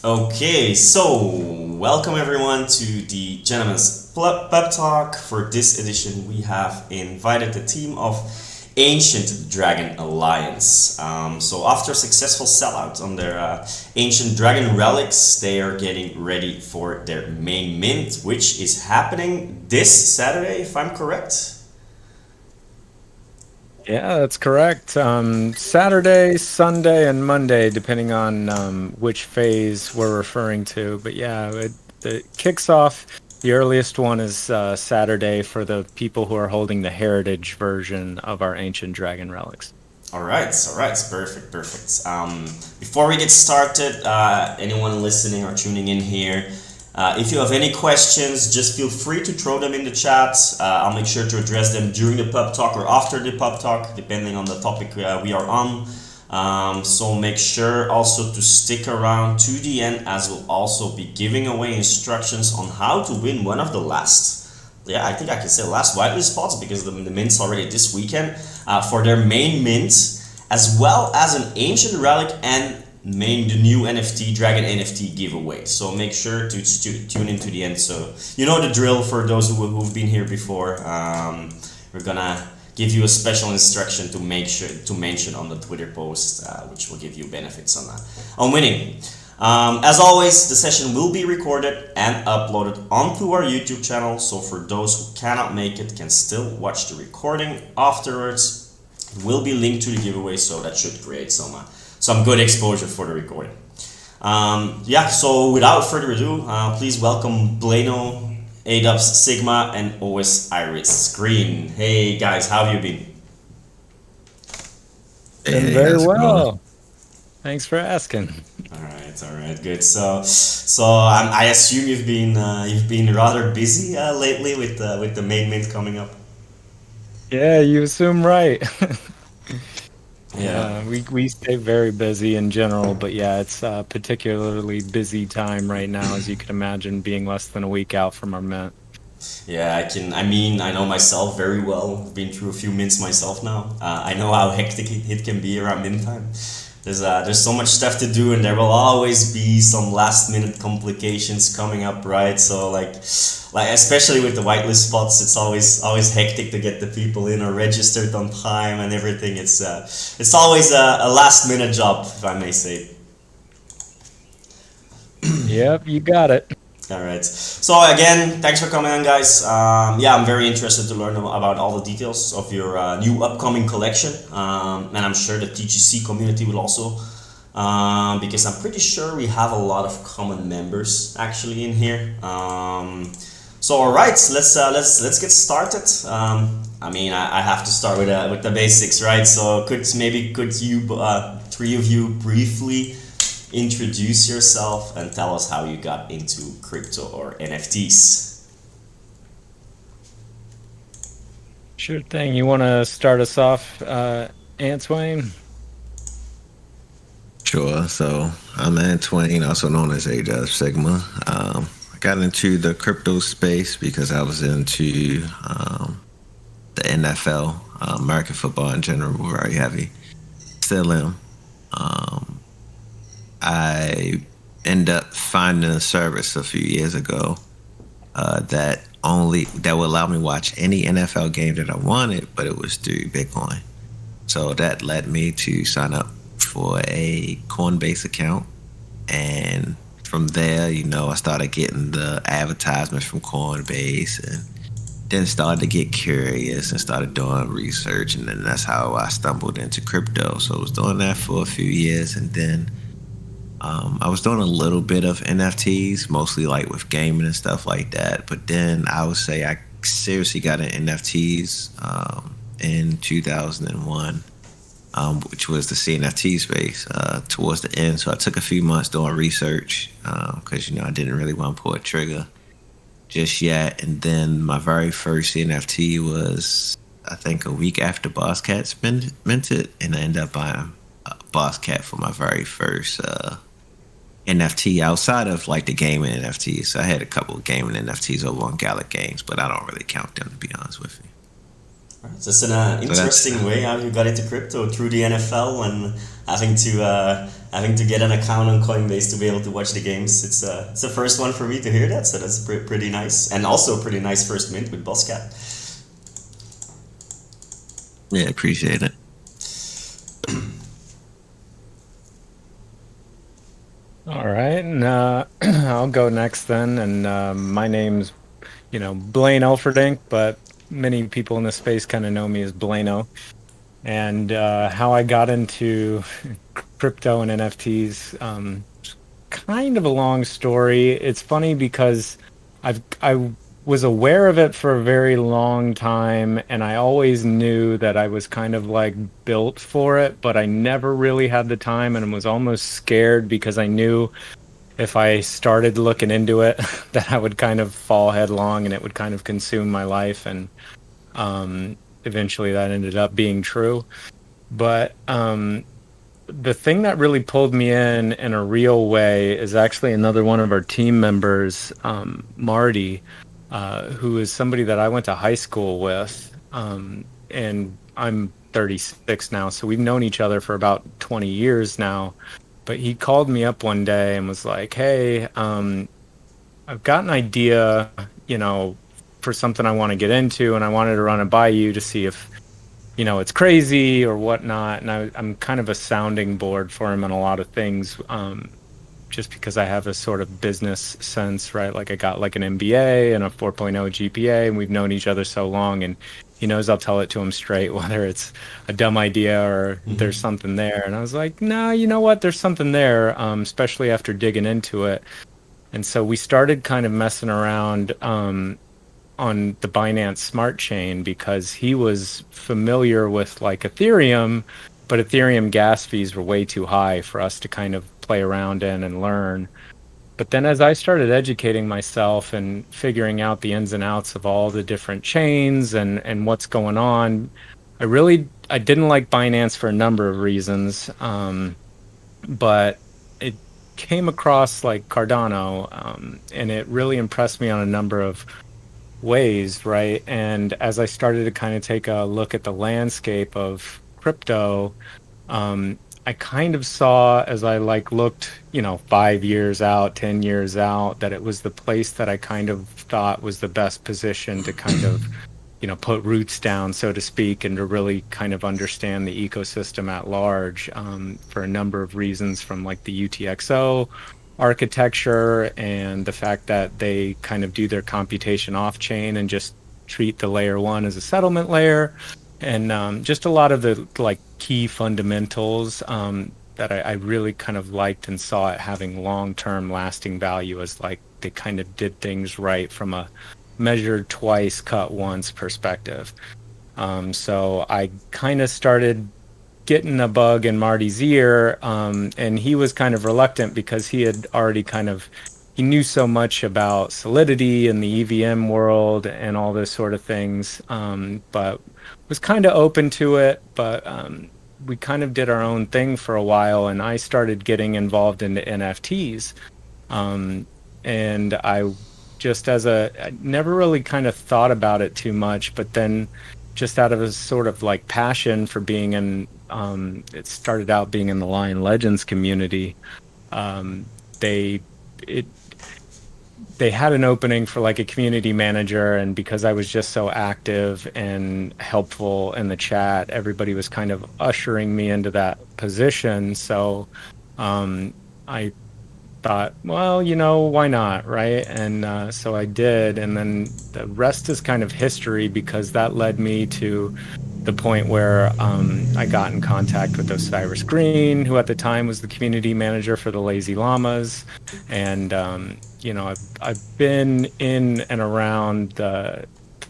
Okay, so welcome everyone to the Gentleman's Pep Talk. For this edition, we have invited the team of Ancient Dragon Alliance. So, after a successful sellout on their Ancient Dragon relics, they are getting ready for their main mint, which is happening this Saturday, if I'm correct. Yeah, that's correct. Saturday, Sunday, and Monday, depending on which phase we're referring to. But yeah, it kicks off. The earliest one is Saturday for the people who are holding the heritage version of our ancient dragon relics. All right, perfect, perfect. Before we get started, anyone listening or tuning in here, if you have any questions, just feel free to throw them in the chat. I'll make sure to address them during the pub talk or after the pub talk, depending on the topic we are on. So make sure also to stick around to the end, as we'll also be giving away instructions on how to win one of the last. Yeah, I think I can say last whitelist spots because the mint's already this weekend for their main mint, as well as an ancient relic and the new NFT Dragon NFT giveaway. So make sure to tune into the end. So you know the drill for those who've been here before. We're gonna give you a special instruction to make sure to mention on the Twitter post, which will give you benefits on winning. As always, the session will be recorded and uploaded onto our YouTube channel, so for those who cannot make it, can still watch the recording afterwards. It will be linked to the giveaway, so that should create some good exposure for the recording. Yeah, so without further ado, please welcome Blano, Adubs Sigma, and OS Iris Green. Hey guys, how have you been? Been Hey, very how's it going? well. Thanks for asking. All right, good. I assume you've been rather busy lately with the main mint coming up. Yeah, you assume right. Yeah, We stay very busy in general, but yeah, it's a particularly busy time right now, as you can imagine, being less than a week out from our mint. yeah. I can. I mean, I know myself very well. I've been through a few mints myself now. I know how hectic it can be around mint time. There's so much stuff to do, and there will always be some last minute complications coming up, right? So like especially with the whitelist spots, it's always hectic to get the people in or registered on time and everything. It's always a last minute job, if I may say. Yep, you got it. All right. So again, thanks for coming on, guys. Yeah, I'm very interested to learn about all the details of your new upcoming collection, and I'm sure the TGC community will also, because I'm pretty sure we have a lot of common members actually in here. So all right, let's get started. I mean, I have to start with the basics, right? So could you three of you briefly introduce yourself and tell us how you got into crypto or NFTs. Sure thing. You want to start us off, Antoine? Sure. So I'm Antoine, also known as A Sigma. I got into the crypto space because I was into the NFL, American football in general, very heavy. Still am. Um, I ended up finding a service a few years ago that would allow me to watch any NFL game that I wanted, but it was through Bitcoin. So that led me to sign up for a Coinbase account. And from there, I started getting the advertisements from Coinbase and then started to get curious and started doing research. And then that's how I stumbled into crypto. So I was doing that for a few years. And then I was doing a little bit of NFTs, mostly like with gaming and stuff like that. But then I would say I seriously got into NFTs in 2001, which was the CNFT space towards the end. So I took a few months doing research because I didn't really want to pull a trigger just yet. And then my very first NFT was, I think, a week after Boss Cat minted, and I ended up buying Boss Cat for my very first NFT outside of like the gaming NFTs. So I had a couple of gaming NFTs over on Gallic Games, but I don't really count them, to be honest with you. Right, so it's an So that's interesting way how you got into crypto through the NFL and having to having to get an account on Coinbase to be able to watch the games. It's the first one for me to hear that, so that's pretty nice, and also a pretty nice first mint with Boscat. Yeah, appreciate it. All right, and I'll go next then. And my name's, Blaine Elferdink, but many people in the space kind of know me as Blaino. And how I got into crypto and NFTs, kind of a long story. It's funny because I was aware of it for a very long time, and I always knew that I was kind of like built for it, but I never really had the time and was almost scared because I knew if I started looking into it that I would kind of fall headlong and it would kind of consume my life. And eventually that ended up being true. But the thing that really pulled me in a real way is actually another one of our team members, Marty, who is somebody that I went to high school with. And I'm 36 now, so we've known each other for about 20 years now. But he called me up one day and was like, "Hey, I've got an idea, for something I want to get into, and I wanted to run it by you to see if, it's crazy or whatnot." And I'm kind of a sounding board for him on a lot of things, just because I have a sort of business sense, right? Like I got like an MBA and a 4.0 GPA, and we've known each other so long, and he knows I'll tell it to him straight, whether it's a dumb idea or there's something there. And I was like, no, you know what? There's something there, especially after digging into it. And so we started kind of messing around on the Binance Smart Chain because he was familiar with like Ethereum, but Ethereum gas fees were way too high for us to kind of play around in and learn. But then as I started educating myself and figuring out the ins and outs of all the different chains and what's going on, I didn't like Binance for a number of reasons. But it came across like Cardano, and it really impressed me on a number of ways, right? And as I started to kind of take a look at the landscape of crypto, I kind of saw as I like looked, 5 years out, 10 years out, that it was the place that I kind of thought was the best position to kind of, put roots down, so to speak, and to really kind of understand the ecosystem at large, for a number of reasons, from like the UTXO architecture and the fact that they kind of do their computation off chain and just treat the layer one as a settlement layer. And just a lot of the like key fundamentals that I really kind of liked and saw it having long-term lasting value, as like they kind of did things right from a measured twice, cut once perspective. So I kind of started getting a bug in Marty's ear, and he was kind of reluctant because he had already he knew so much about Solidity and the EVM world and all this sort of things, but was kind of open to it. But we kind of did our own thing for a while, and I started getting involved into NFTs. And I I never really kind of thought about it too much, but then just out of a sort of like passion for being in, it started out being in the Lion Legends community. They had an opening for like a community manager, and because I was just so active and helpful in the chat, everybody was kind of ushering me into that position. So I thought, well, why not, right? And so I did, and then the rest is kind of history, because that led me to the point where I got in contact with Osiris Green, who at the time was the community manager for the Lazy Llamas. And I've been in and around the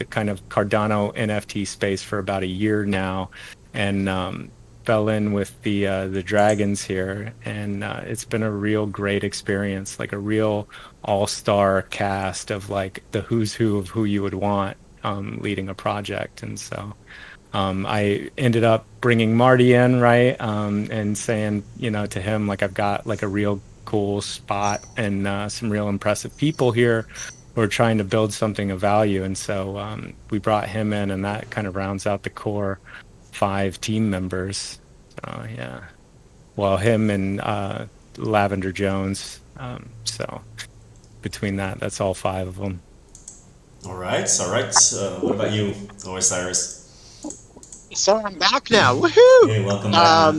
kind of Cardano NFT space for about a year now, and fell in with the dragons here, and it's been a real great experience, like a real all-star cast of like the who's who of who you would want leading a project. And so I ended up bringing Marty in, right, and saying, to him, like, I've got like a real cool spot and some real impressive people here who are trying to build something of value. And so we brought him in, and that kind of rounds out the core 5 team members. So yeah. well, him and Lavender Jones. So between that's all 5 of them. All right. What about you, Osiris? So I'm back now. Woohoo! Hey, welcome back,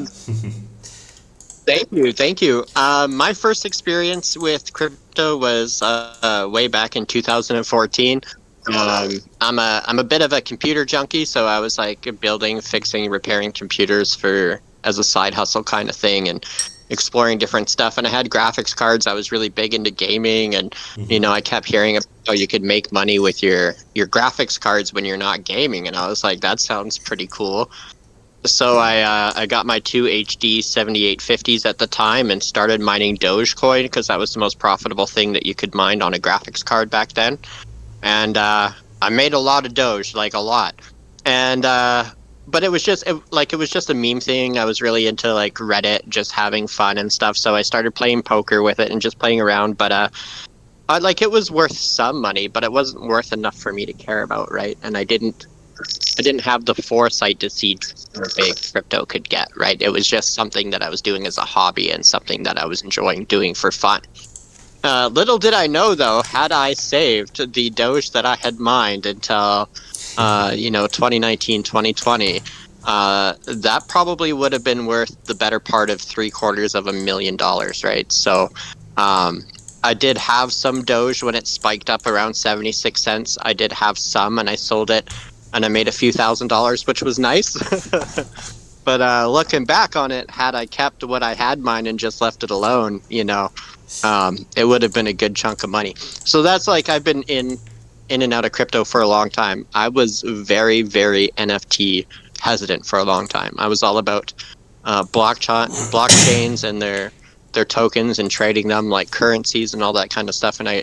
man. Thank you. My first experience with crypto was way back in 2014. I'm a bit of a computer junkie, so I was like building, fixing, repairing computers as a side hustle kind of thing, and exploring different stuff. And I had graphics cards. I was really big into gaming, and I kept hearing about how you could make money with your graphics cards when you're not gaming, and I was like, that sounds pretty cool. So I got my 2 HD 7850s at the time and started mining Dogecoin because that was the most profitable thing that you could mine on a graphics card back then. And I made a lot of Doge, like a lot. And but it was just a meme thing. I was really into like Reddit, just having fun and stuff. So I started playing poker with it and just playing around. But it was worth some money, but it wasn't worth enough for me to care about, right? And I didn't have the foresight to see how big crypto could get, right? It was just something that I was doing as a hobby and something that I was enjoying doing for fun. Little did I know, though, had I saved the Doge that I had mined until, 2019, 2020, that probably would have been worth the better part of $750,000, right? So, I did have some Doge when it spiked up around 76 cents. I did have some, and I sold it, and I made a few $1,000s, which was nice. But looking back on it, had I kept what I had mined and just left it alone, it would have been a good chunk of money. So that's like, I've been in and out of crypto for a long time. I was very, very NFT hesitant for a long time. I was all about blockchains and their tokens and trading them like currencies and all that kind of stuff. And I,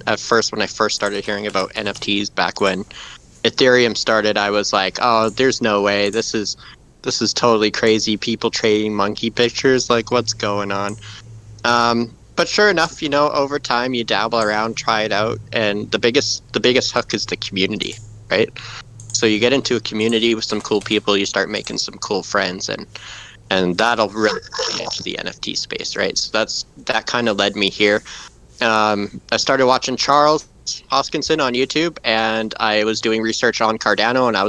at first, when I first started hearing about NFTs back when Ethereum started, I was like, oh, there's no way. This is totally crazy. People trading monkey pictures. Like, what's going on? But sure enough, over time you dabble around, try it out, and the biggest hook is the community, right? So you get into a community with some cool people, you start making some cool friends, and that'll really get into the NFT space, right? So that kind of led me here. I started watching Charles Hoskinson on YouTube, and I was doing research on Cardano, and I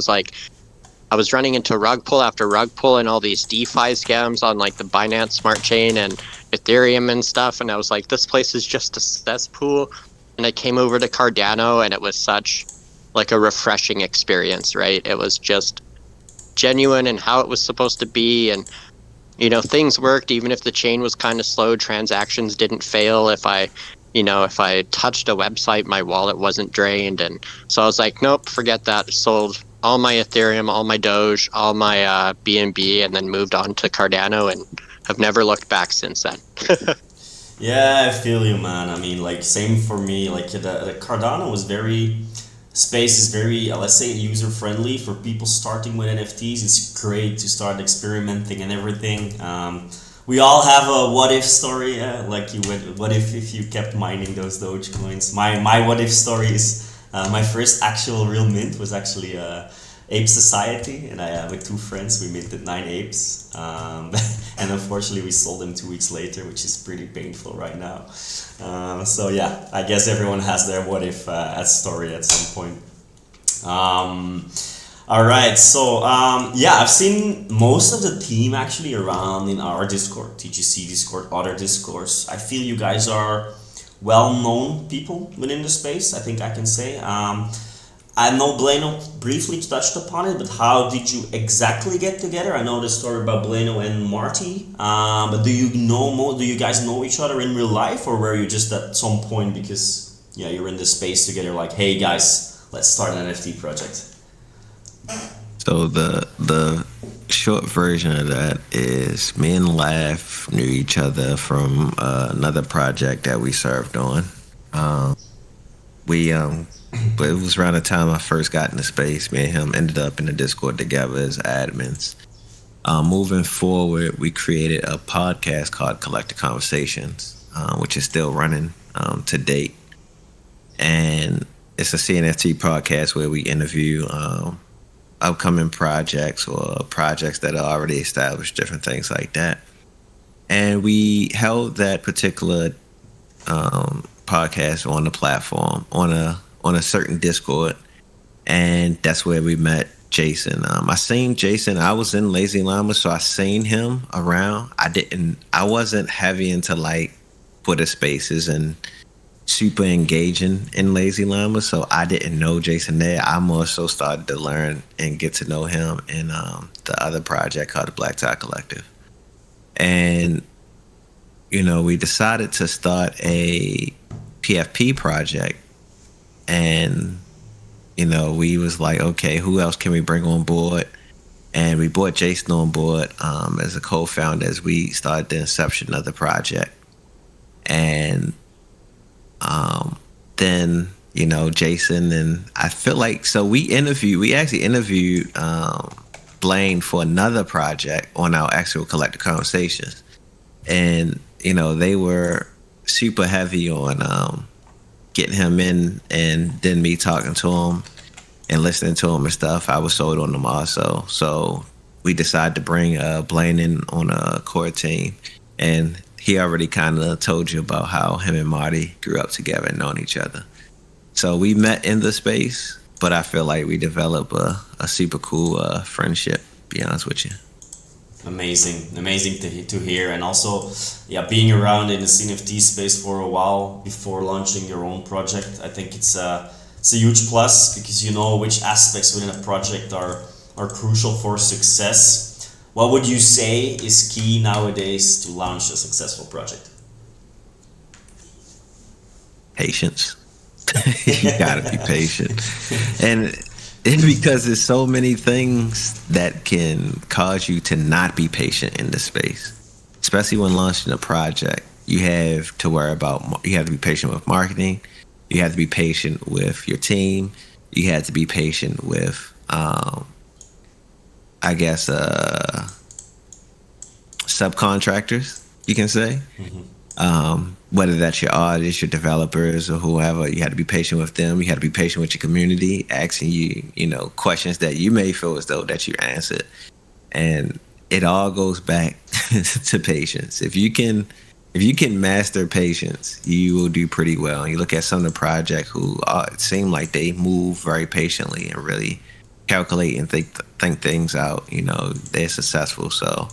was running into rug pull after rug pull and all these DeFi scams on like the Binance Smart Chain and Ethereum and stuff. And I was like, this place is just a cesspool. And I came over to Cardano, and it was such like a refreshing experience, right? It was just genuine and how it was supposed to be. And, things worked even if the chain was kind of slow. Transactions didn't fail. If I touched a website, my wallet wasn't drained. And so I was like, nope, forget that. Sold all my Ethereum, all my Doge, all my BNB, and then moved on to Cardano and have never looked back since then. Yeah, I feel you, man. I mean, like, same for me. Like, the Cardano space is very, let's say, user friendly for people starting with NFTs. It's great to start experimenting and everything. We all have a what if story. Like, you would, what if you kept mining those Doge coins? My what if story is my first actual real mint was actually Ape Society, and I with 2 friends we minted 9 apes, and unfortunately we sold them 2 weeks later, which is pretty painful right now. So yeah, I guess everyone has their what if story at some point. All right, so yeah, I've seen most of the team actually around in our Discord, TGC Discord, other Discords. I feel you guys are well-known people within the space, I think I can say. I know Blano briefly touched upon it, but how did you exactly get together? I know the story about Blano and Marty, but do you guys know each other in real life, or were you just at some point because you're in the space together, like, hey guys, let's start an NFT project? So the short version of that is me and Laugh knew each other from another project that we served on. But it was around the time I first got into space. Me and him ended up in the Discord together as admins. Moving forward, we created a podcast called Collective Conversations, which is still running to date. And it's a CNFT podcast where we interview upcoming projects or projects that are already established, different things like that. and we held that particular podcast on the platform on a certain Discord, and that's where we met Jason. I seen Jason. I was in Lazy Llama, so I seen him around. I wasn't heavy into like Twitter Spaces and super engaging in Lazy Llama, so I didn't know Jason there. I more so started to learn and get to know him in the other project called the Black Tie Collective. And we decided to start a PFP project, and we was like, okay, who else can we bring on board? And we brought Jason on board as a co-founder as we started the inception of the project. And then Jason, and I feel like, so we actually interviewed Blaine for another project on our actual collective conversations, and they were super heavy on getting him in, and then me talking to him and listening to him and stuff. I was sold on them also, so we decided to bring Blaine in on a core team, and he already kind of told you about how him and Marty grew up together and known each other. So we met in the space, but I feel like we developed a super cool friendship, to be honest with you. Amazing to hear. And also, being around in the CNFT space for a while before launching your own project, I think it's a huge plus, because you know which aspects within a project are crucial for success. What would you say is key nowadays to launch a successful project? Patience. You gotta be patient. And because there's so many things that can cause you to not be patient in this space, especially when launching a project. You have to be patient with marketing. You have to be patient with your team. You have to be patient with, subcontractors, you can say. Mm-hmm. Whether that's your artists, your developers, or whoever, you have to be patient with them. You have to be patient with your community, asking you, questions that you may feel as though that you answered. And it all goes back to patience. If you can master patience, you will do pretty well. And you look at some of the projects who seem like they move very patiently and really calculate and think things out. They're successful. So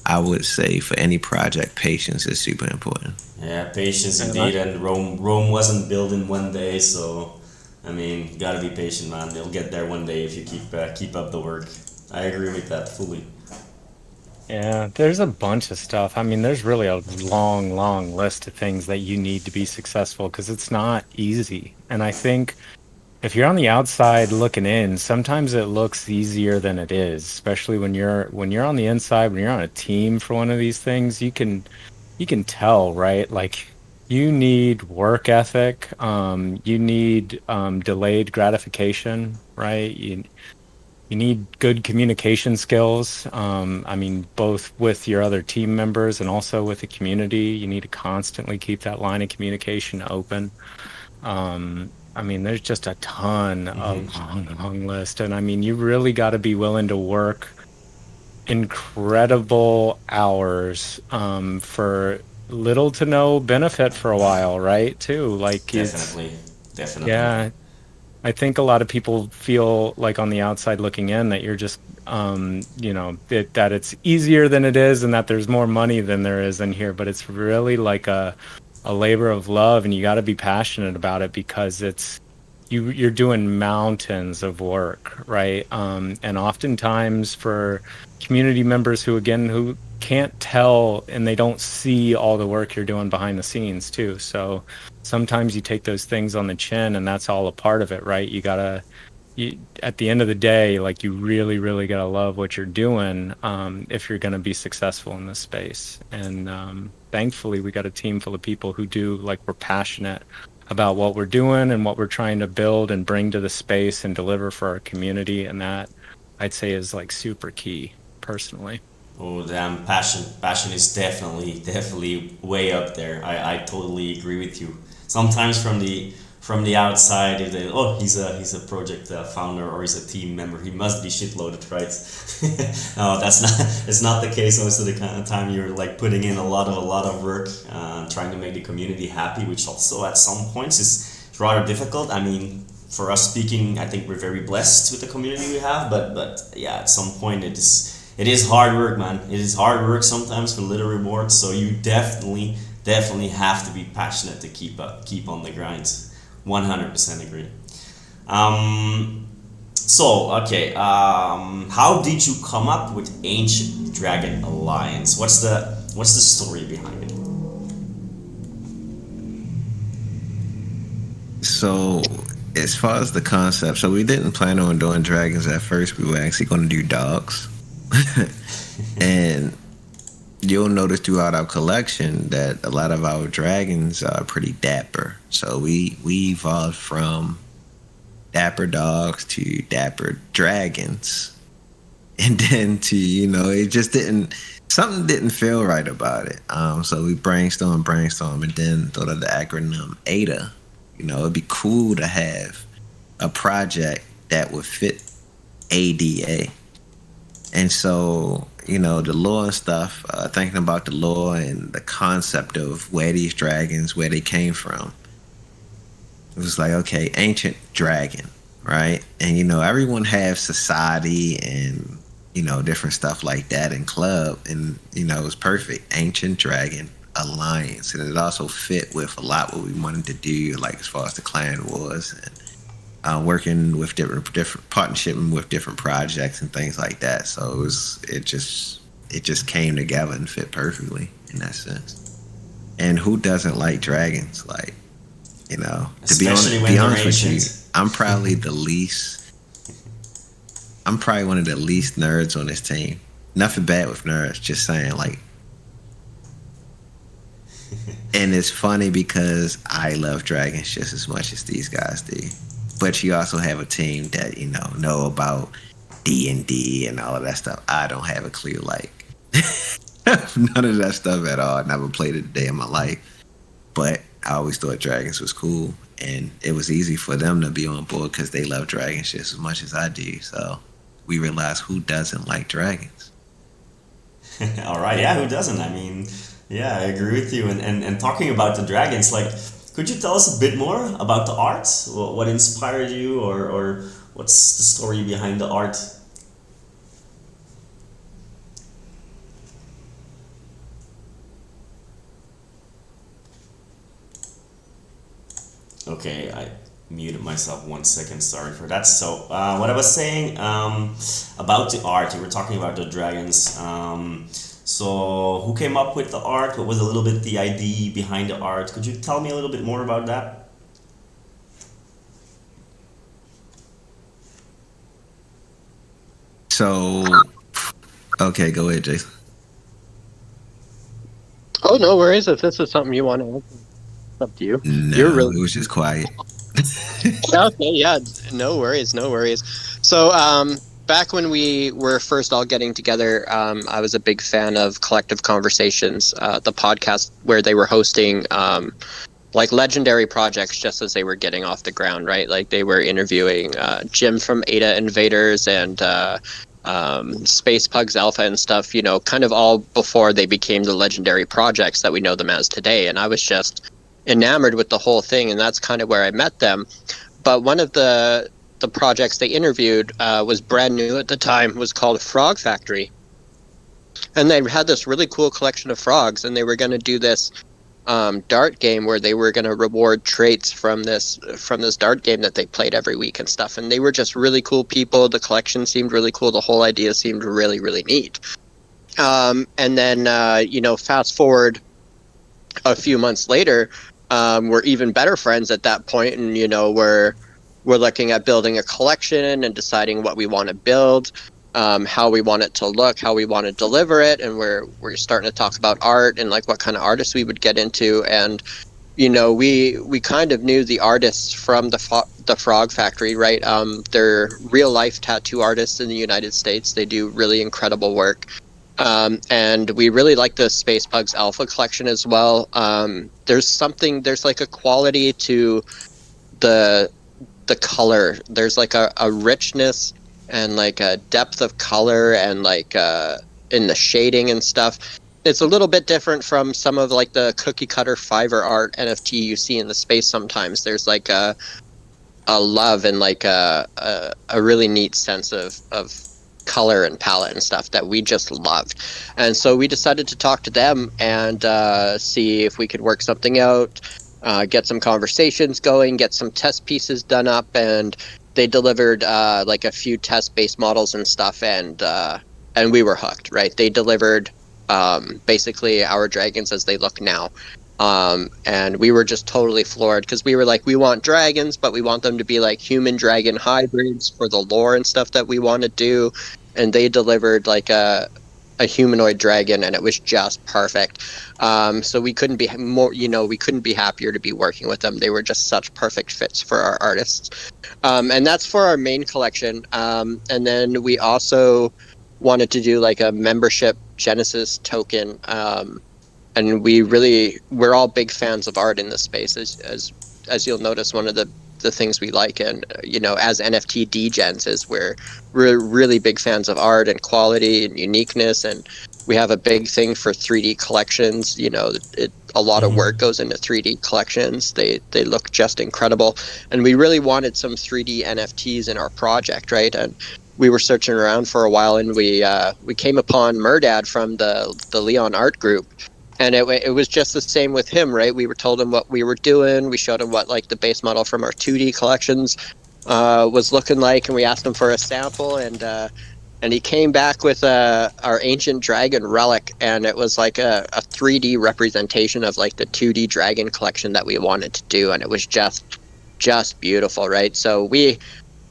I would say for any project, patience is super important. Yeah, patience indeed. And Rome wasn't built in one day, so you gotta be patient, man. You'll get there one day if you keep up the work. I agree with that fully. Yeah, there's a bunch of stuff. There's really a long list of things that you need to be successful, because it's not easy. And I think if you're on the outside looking in, sometimes it looks easier than it is, especially when you're on the inside, when you're on a team for one of these things, you can tell, right? Like, you need work ethic, you need delayed gratification, right? You need good communication skills. Both with your other team members and also with the community. You need to constantly keep that line of communication open. There's just a ton, Mm-hmm. a long list. And you really got to be willing to work incredible hours for little to no benefit for a while, right? Too. Like, Definitely. yeah. I think a lot of people feel like on the outside looking in that you're just, that it's easier than it is, and that there's more money than there is in here. But it's really like a labor of love, and you got to be passionate about it, because you're doing mountains of work, right? And oftentimes for community members who can't tell and they don't see all the work you're doing behind the scenes too. So sometimes you take those things on the chin, and that's all a part of it, right? At the end of the day, like, you really, really got to love what you're doing if you're going to be successful in this space. And thankfully, we got a team full of people who we're passionate about what we're doing and what we're trying to build and bring to the space and deliver for our community. And that, I'd say, is like super key, personally. Oh damn, passion is definitely way up there. I totally agree with you. Sometimes from from the outside, if they, oh, he's a project founder or he's a team member, he must be shit loaded, right? No, that's not. It's not the case. Most of the kind of time you're like putting in a lot of work, trying to make the community happy, which also at some points is rather difficult. I mean, for us speaking, I think we're very blessed with the community we have, but yeah, at some point it is hard work, man. It is hard work sometimes for little rewards. So you definitely have to be passionate to keep on the grind. 100% agree. So okay, how did you come up with Ancient Dragon Alliance? What's the story behind it? So, as far as the concept, so we didn't plan on doing dragons at first. We were actually going to do dogs. And you'll notice throughout our collection that a lot of our dragons are pretty dapper. So we evolved from dapper dogs to dapper dragons. And then to, it just something didn't feel right about it. So we brainstormed, and then thought of the acronym ADA. It'd be cool to have a project that would fit ADA. And so, the lore and stuff, thinking about the lore and the concept of where these dragons, where they came from. It was like, okay, ancient dragon, right? And, everyone has society and, different stuff like that in club. And, it was perfect. Ancient Dragon Alliance. And it also fit with a lot what we wanted to do, like as far as the clan was. And working with different partnership with different projects and things like that. So it just came together and fit perfectly in that sense. And who doesn't like dragons? Like, to be honest with you, I'm probably one of the least nerds on this team. Nothing bad with nerds, just saying, like. And it's funny because I love dragons just as much as these guys do. But you also have a team that know about D&D and all of that stuff. I don't have a clue, like none of that stuff at all. I never played it a day in my life, but I always thought dragons was cool, and it was easy for them to be on board because they love dragons just as much as I do. So we realized, who doesn't like dragons? All right, yeah, who doesn't? I mean, yeah, I agree with you. And talking about the dragons, like, could you tell us a bit more about the art? What inspired you, or what's the story behind the art? Okay, I muted myself 1 second. Sorry for that. So, what I was saying about the art, you were talking about the dragons. So, who came up with the art? What was a little bit the idea behind the art? Could you tell me a little bit more about that? So, okay, go ahead, Jason. Oh, no worries. If this is something you want to answer, it's up to you. No, it was just quiet. Okay, yeah, no worries. So, back when we were first all getting together, I was a big fan of Collective Conversations, the podcast where they were hosting like legendary projects just as they were getting off the ground, right? Like they were interviewing Jim from Ada Invaders and Space Pugs Alpha and stuff, kind of all before they became the legendary projects that we know them as today. And I was just enamored with the whole thing, and that's kind of where I met them. But one of the projects they interviewed was brand new at the time, was called Frog Factory. And they had this really cool collection of frogs, and they were going to do this dart game where they were going to reward traits from this dart game that they played every week and stuff. And they were just really cool people. The collection seemed really cool. The whole idea seemed really, really neat. And then, fast forward a few months later, we're even better friends at that point, and we're looking at building a collection and deciding what we want to build, how we want it to look, how we want to deliver it, and we're starting to talk about art and like what kind of artists we would get into. And we kind of knew the artists from the Frog Factory, right? They're real life tattoo artists in the United States. They do really incredible work. And we really like the Space Pugs Alpha collection as well. There's like a quality to the color. There's like a richness and like a depth of color and like in the shading and stuff. It's a little bit different from some of like the cookie cutter Fiverr art NFT you see in the space sometimes. There's like a love and like a really neat sense of color and palette and stuff that we just loved. And so we decided to talk to them and see if we could work something out, get some conversations going, get some test pieces done up, and they delivered like a few test base models and stuff, and we were hooked, right? They delivered basically our dragons as they look now. And we were just totally floored because we were like, we want dragons, but we want them to be like human dragon hybrids for the lore and stuff that we want to do. And they delivered like a humanoid dragon, and it was just perfect. So we couldn't be more, we couldn't be happier to be working with them. They were just such perfect fits for our artists. And that's for our main collection. And then we also wanted to do like a membership Genesis token. And we're all big fans of art in this space, as you'll notice. One of the things we like, and as NFT gents, is we're really big fans of art and quality and uniqueness, and we have a big thing for 3D collections. A lot of work goes into 3D collections. They look just incredible, and we really wanted some 3D NFTs in our project, right? And we were searching around for a while, and we came upon Murdad from the Leon Art Group. And it was just the same with him, right? We were told him what we were doing. We showed him what like the base model from our 2D collections was looking like, and we asked him for a sample, and he came back with our ancient dragon relic, and it was like a 3D representation of like the 2D dragon collection that we wanted to do, and it was just beautiful, right? So we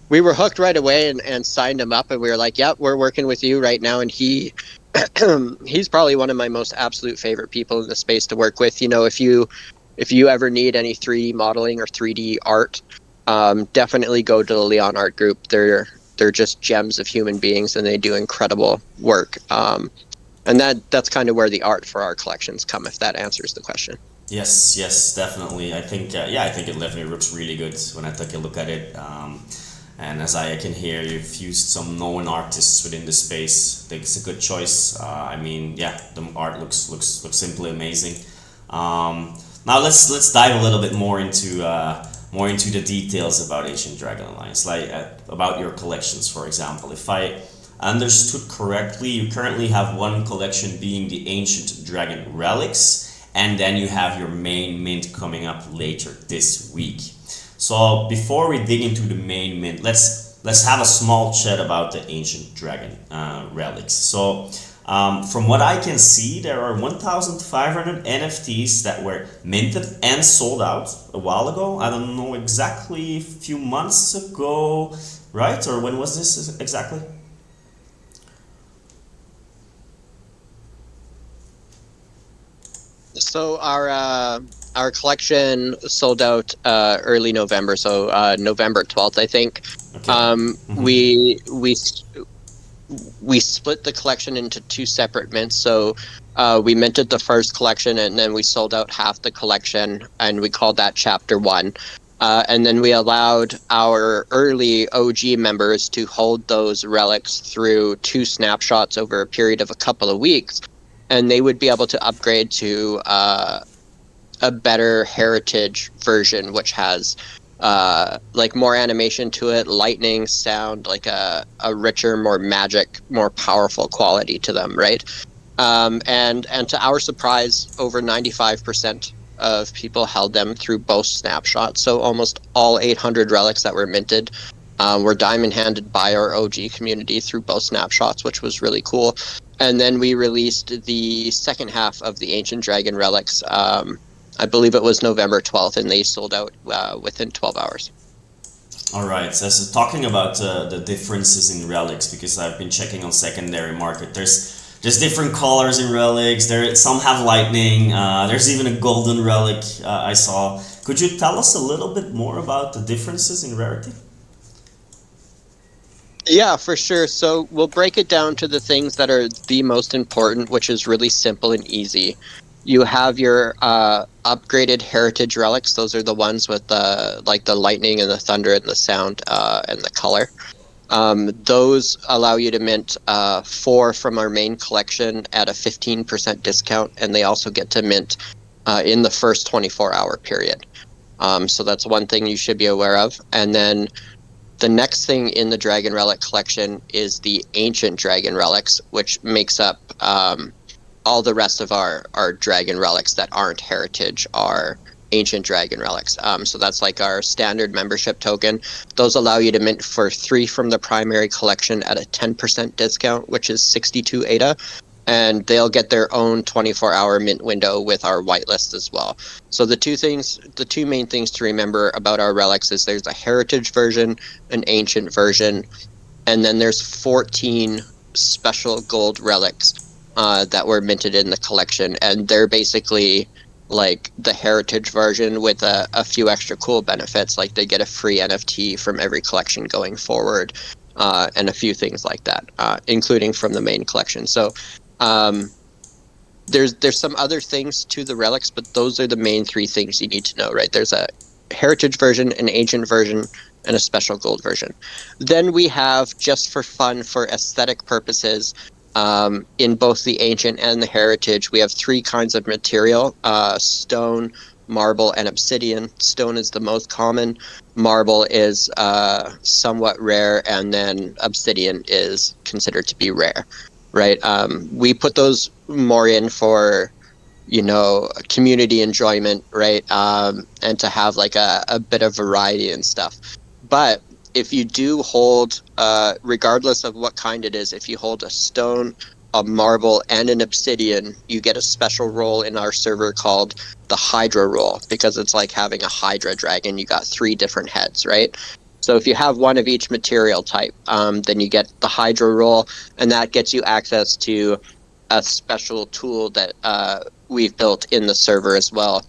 were hooked right away and signed him up, and we were like, yep, we're working with you right now. And he's probably one of my most absolute favorite people in the space to work with. If you ever need any 3D modeling or 3D art, definitely go to the Leon Art Group. They're just gems of human beings, and they do incredible work. And that's kind of where the art for our collections come, if that answers the question. Yes, definitely. I think I think it definitely looks really good when I took a look at it. And as I can hear, you've used some known artists within the space. I think it's a good choice. The art looks simply amazing. Now let's dive a little bit more into the details about Ancient Dragon Alliance, like about your collections, for example. If I understood correctly, you currently have one collection being the Ancient Dragon Relics, and then you have your main mint coming up later this week. So before we dig into the main mint, let's have a small chat about the Ancient Dragon relics. So from what I can see, there are 1,500 NFTs that were minted and sold out a while ago. I don't know exactly, a few months ago, right? Or when was this exactly? So our collection sold out early November, so November 12th, I think. Okay. We split the collection into two separate mints. So we minted the first collection, and then we sold out half the collection, and we called that Chapter 1. And then we allowed our early OG members to hold those relics through 2 snapshots over a period of a couple of weeks, and they would be able to upgrade to a better heritage version, which has like more animation to it, lightning, sound, like a richer, more magic, more powerful quality to them, right? And to our surprise, over 95% of people held them through both snapshots. So almost all 800 relics that were minted were diamond handed by our OG community through both snapshots, which was really cool. And then we released the second half of the Ancient Dragon relics. I believe it was November 12th, and they sold out within 12 hours. All right. So talking about the differences in relics, because I've been checking on secondary market. There's different colors in relics. Some have lightning. There's even a golden relic I saw. Could you tell us a little bit more about the differences in rarity? Yeah, for sure. So we'll break it down to the things that are the most important, which is really simple and easy. You have your upgraded heritage relics. Those are the ones with the lightning and the thunder and the sound and the color. Those allow you to mint 4 from our main collection at a 15% discount, and they also get to mint in the first 24-hour period. So that's one thing you should be aware of. And then the next thing in the Dragon Relic collection is the Ancient Dragon Relics, which makes up all the rest of our Dragon Relics that aren't Heritage are Ancient Dragon Relics. So that's like our standard membership token. Those allow you to mint for 3 from the primary collection at a 10% discount, which is 62 ADA. And they'll get their own 24-hour mint window with our whitelist as well. So the two main things to remember about our relics is there's a heritage version, an ancient version, and then there's 14 special gold relics that were minted in the collection, and they're basically like the heritage version with a few extra cool benefits, like they get a free NFT from every collection going forward, and a few things like that, including from the main collection. So there's some other things to the relics, but those are the main 3 things you need to know, right? There's a heritage version, an ancient version, and a special gold version. Then we have, just for fun, for aesthetic purposes, in both the ancient and the heritage, we have 3 kinds of material: stone, marble, and obsidian. Stone is the most common, marble is somewhat rare, and then obsidian is considered to be rare, right? We put those more in for, community enjoyment, right? And to have like a bit of variety and stuff. But if you do hold, regardless of what kind it is, if you hold a stone, a marble, and an obsidian, you get a special role in our server called the Hydra role, because it's like having a Hydra dragon. You got 3 different heads, right? So if you have one of each material type, then you get the Hydra role, and that gets you access to a special tool that we've built in the server as well.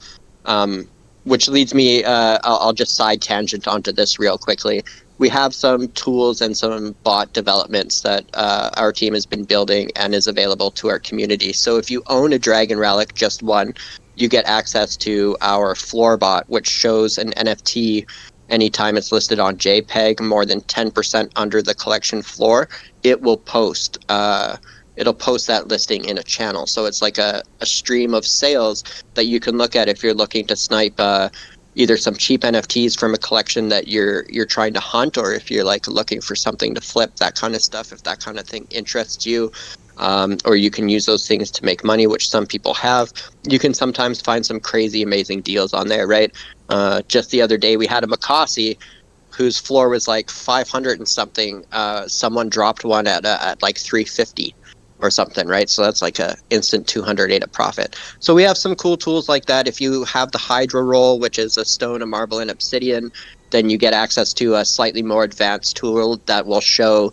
Which leads me, I'll just side tangent onto this real quickly. We have some tools and some bot developments that our team has been building and is available to our community. So if you own a Dragon Relic, just one, you get access to our floor bot, which shows an NFT anytime it's listed on JPEG more than 10% under the collection floor. It will post. It'll post that listing in a channel. So it's like a stream of sales that you can look at if you're looking to snipe either some cheap NFTs from a collection that you're trying to hunt, or if you're like looking for something to flip, that kind of stuff, if that kind of thing interests you. Or you can use those things to make money, which some people have. You can sometimes find some crazy, amazing deals on there, right? Just the other day, we had a Makasi whose floor was like 500 and something. Someone dropped one at like 350 or something, right? So that's like a instant 200 ADA profit. So we have some cool tools like that. If you have the Hydra roll, which is a stone, a marble, and obsidian, then you get access to a slightly more advanced tool that will show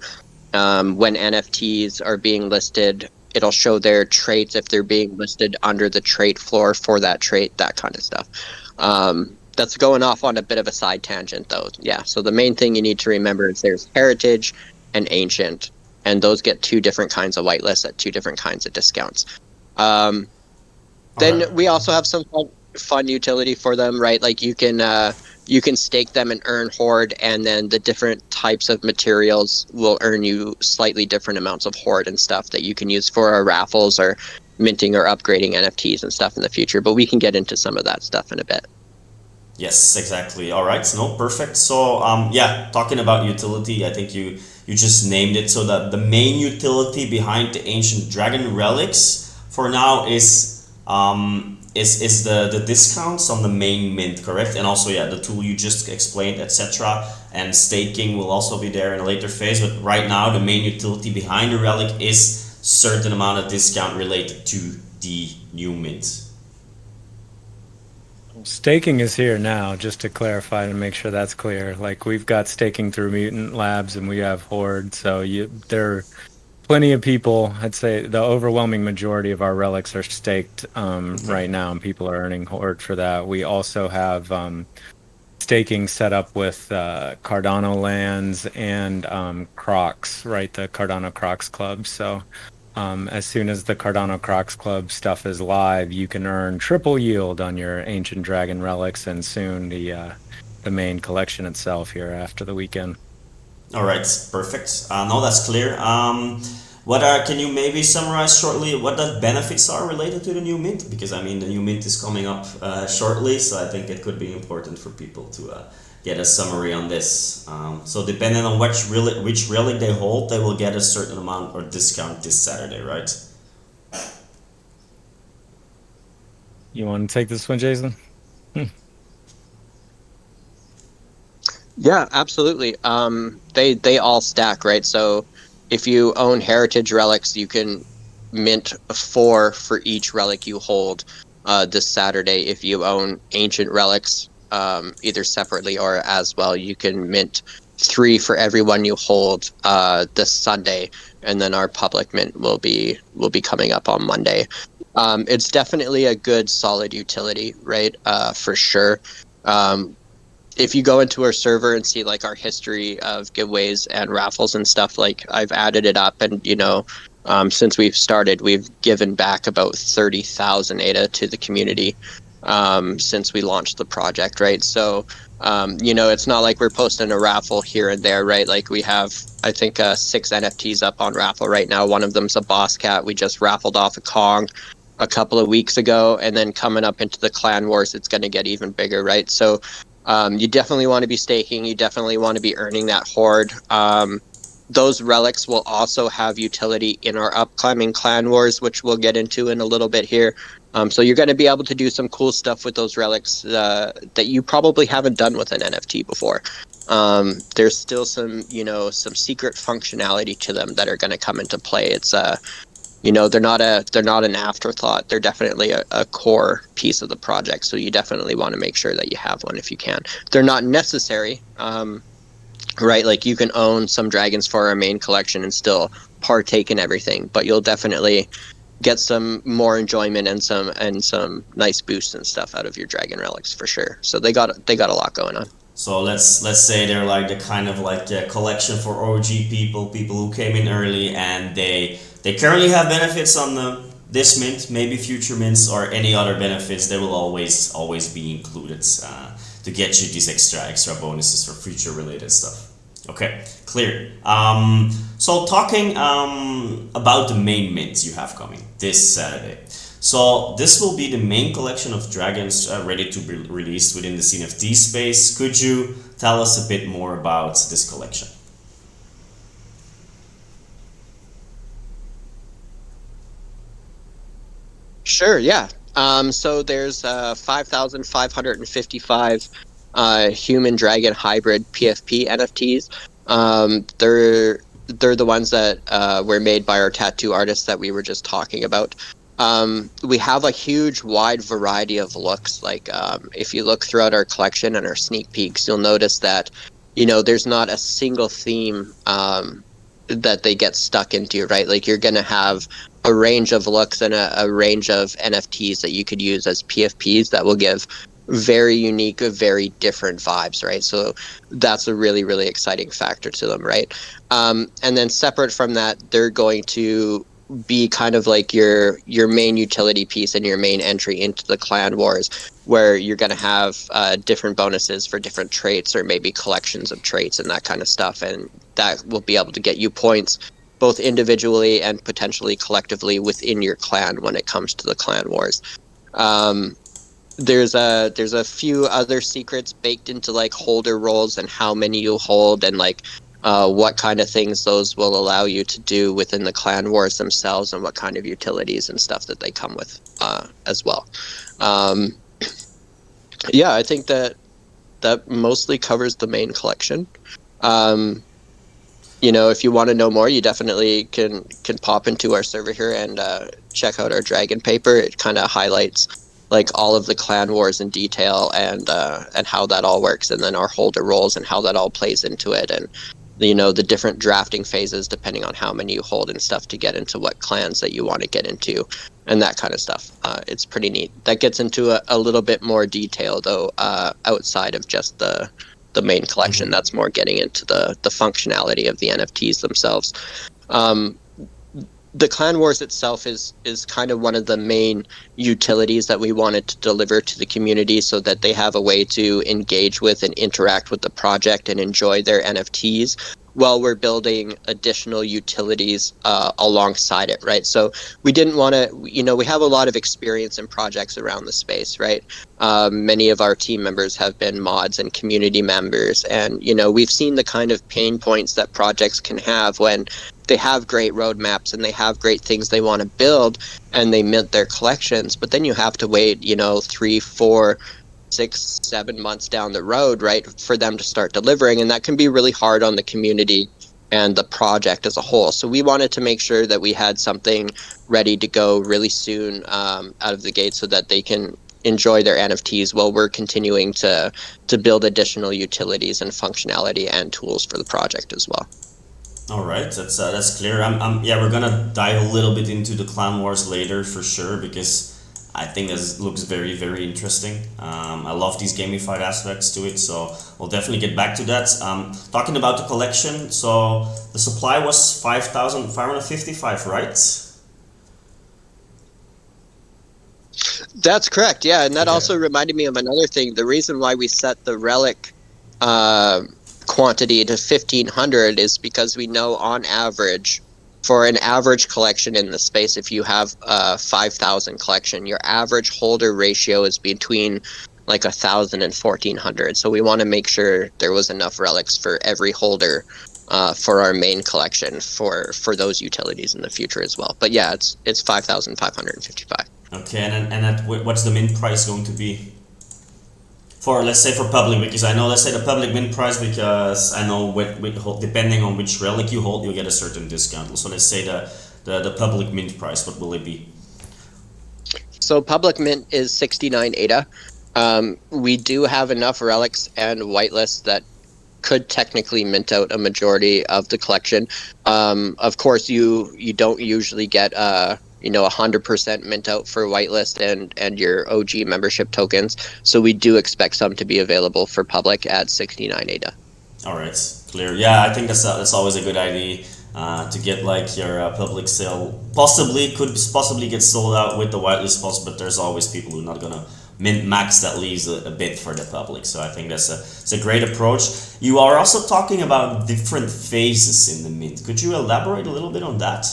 when NFTs are being listed. It'll show their traits if they're being listed under the trait floor for that trait, that kind of stuff. That's going off on a bit of a side tangent, though. Yeah, so the main thing you need to remember is there's heritage and ancient, and those get 2 different kinds of whitelists at 2 different kinds of discounts. Then we also have some fun utility for them, right? Like you can stake them and earn horde, and then the different types of materials will earn you slightly different amounts of horde and stuff that you can use for our raffles or minting or upgrading NFTs and stuff in the future. But we can get into some of that stuff in a bit. Yes, exactly. All right, no, perfect. So, yeah, talking about utility, I think you just named it. So that the main utility behind the ancient dragon relics for now is the discounts on the main mint, correct? And also, yeah, the tool you just explained, etc. And staking will also be there in a later phase. But right now, the main utility behind the relic is certain amount of discount related to the new mint. Staking is here now, just to clarify and make sure that's clear. Like, we've got staking through Mutant Labs and we have Horde, so there are plenty of people. I'd say the overwhelming majority of our relics are staked right now, and people are earning Horde for that. We also have staking set up with Cardano lands and Crocs, right? The Cardano Crocs Club. So As soon as the Cardano Crocs Club stuff is live, you can earn triple yield on your Ancient Dragon relics, and soon the main collection itself here after the weekend. All right, perfect. No, that's clear. Can you maybe summarize shortly what the benefits are related to the new mint? Because I mean, the new mint is coming up shortly, so I think it could be important for people to get a summary on this. So depending on which relic they hold, they will get a certain amount or discount this Saturday, right? You want to take this one, Jason? Yeah, absolutely. They all stack, right? So if you own heritage relics, you can mint 4 for each relic you hold this Saturday. If you own ancient relics, either separately or as well, you can mint 3 for every one you hold this Sunday, and then our public mint will be coming up on Monday. It's definitely a good solid utility, right? For sure. If you go into our server and see like our history of giveaways and raffles and stuff, like I've added it up, and since we've started, we've given back about 30,000 ADA to the community since we launched the project, right? So it's not like we're posting a raffle here and there, right? Like we have, I think, 6 NFTs up on raffle right now. One of them's a boss cat. We just raffled off a Kong a couple of weeks ago, and then coming up into the clan wars, it's going to get even bigger, right? So you definitely want to be staking. You definitely want to be earning that hoard. Those relics will also have utility in our upcoming clan wars, which we'll get into in a little bit here. So you're going to be able to do some cool stuff with those relics that you probably haven't done with an NFT before. There's still some secret functionality to them that are going to come into play. It's they're not an afterthought. They're definitely a core piece of the project. So you definitely want to make sure that you have one if you can. They're not necessary, right? Like you can own some dragons for our main collection and still partake in everything, but you'll definitely get some more enjoyment and some nice boosts and stuff out of your dragon relics for sure. So they got a lot going on. So let's say they're like the kind of like the collection for OG people who came in early, and they currently have benefits on this mint, maybe future mints or any other benefits. They will always be included to get you these extra bonuses for future related stuff. Okay, clear. So talking about the main mint you have coming this Saturday. So this will be the main collection of dragons ready to be released within the NFT space. Could you tell us a bit more about this collection? Sure, yeah. So there's 5,555 human dragon hybrid PFP NFTs. They're the ones that were made by our tattoo artists that we were just talking about. We have a huge wide variety of looks. Like if you look throughout our collection and our sneak peeks, you'll notice that there's not a single theme that they get stuck into, right? Like you're gonna have a range of looks and a range of NFTs that you could use as PFPs that will give very unique, very different vibes, right? So that's a really, really exciting factor to them, right? And then separate from that, they're going to be kind of like your main utility piece and your main entry into the clan wars, where you're going to have different bonuses for different traits, or maybe collections of traits and that kind of stuff, and that will be able to get you points both individually and potentially collectively within your clan when it comes to the clan wars. There's a few other secrets baked into like holder roles and how many you hold, and like what kind of things those will allow you to do within the clan wars themselves, and what kind of utilities and stuff that they come with as well. Yeah, I think that mostly covers the main collection. If you want to know more, you definitely can pop into our server here and check out our dragon paper. It kind of highlights like all of the clan wars in detail, and how that all works, and then our holder roles and how that all plays into it, and the different drafting phases depending on how many you hold and stuff to get into what clans that you want to get into, and that kind of stuff. It's pretty neat. That gets into a little bit more detail though, outside of just the main collection. Mm-hmm. That's more getting into the functionality of the NFTs themselves. the Clan Wars itself is kind of one of the main utilities that we wanted to deliver to the community, so that they have a way to engage with and interact with the project and enjoy their NFTs while we're building additional utilities alongside it, right? So we didn't want to, we have a lot of experience in projects around the space, right? Many of our team members have been mods and community members, and we've seen the kind of pain points that projects can have when they have great roadmaps and they have great things they want to build and they mint their collections, but then you have to wait 3, 4, 6, 7 months down the road, right, for them to start delivering, and that can be really hard on the community and the project as a whole. So we wanted to make sure that we had something ready to go really soon out of the gate, so that they can enjoy their NFTs while we're continuing to build additional utilities and functionality and tools for the project as well. All right, that's clear. Yeah, we're gonna dive a little bit into the Clan Wars later for sure, because I think this looks very, very interesting. I love these gamified aspects to it, so we'll definitely get back to that. Talking about the collection, so the supply was 5,555, right? That's correct, yeah, and that Okay. also reminded me of another thing. The reason why we set the relic quantity to 1,500 is because we know on average, for an average collection in the space, if you have a 5,000 collection, your average holder ratio is between like 1,000 and 1,400. So we want to make sure there was enough relics for every holder for our main collection for those utilities in the future as well. But yeah, it's 5,555. Okay, and what's the mint price going to be? For, let's say, for public, because I know, let's say the public mint price, because I know depending on which relic you hold, you'll get a certain discount. So let's say the public mint price, what will it be? So public mint is 69 ADA. We do have enough relics and whitelists that could technically mint out a majority of the collection. Of course, you don't usually get 100% mint out for whitelist and your OG membership tokens. So we do expect some to be available for public at 69 ADA. All right, clear. Yeah, I think that's always a good idea to get like your public sale. Could possibly get sold out with the whitelist spots, but there's always people who are not gonna mint max that leaves a bit for the public. So I think it's a great approach. You are also talking about different phases in the mint. Could you elaborate a little bit on that?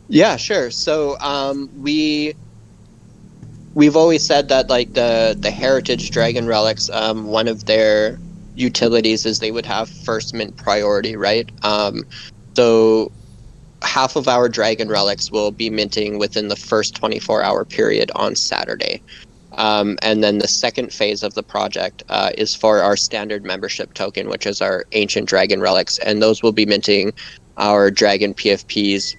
Yeah, sure. So we've always said that like the heritage dragon relics, one of their utilities is they would have first mint priority, right? So half of our dragon relics will be minting within the first 24-hour period on Saturday. And then the second phase of the project is for our standard membership token, which is our ancient dragon relics, and those will be minting our dragon PFPs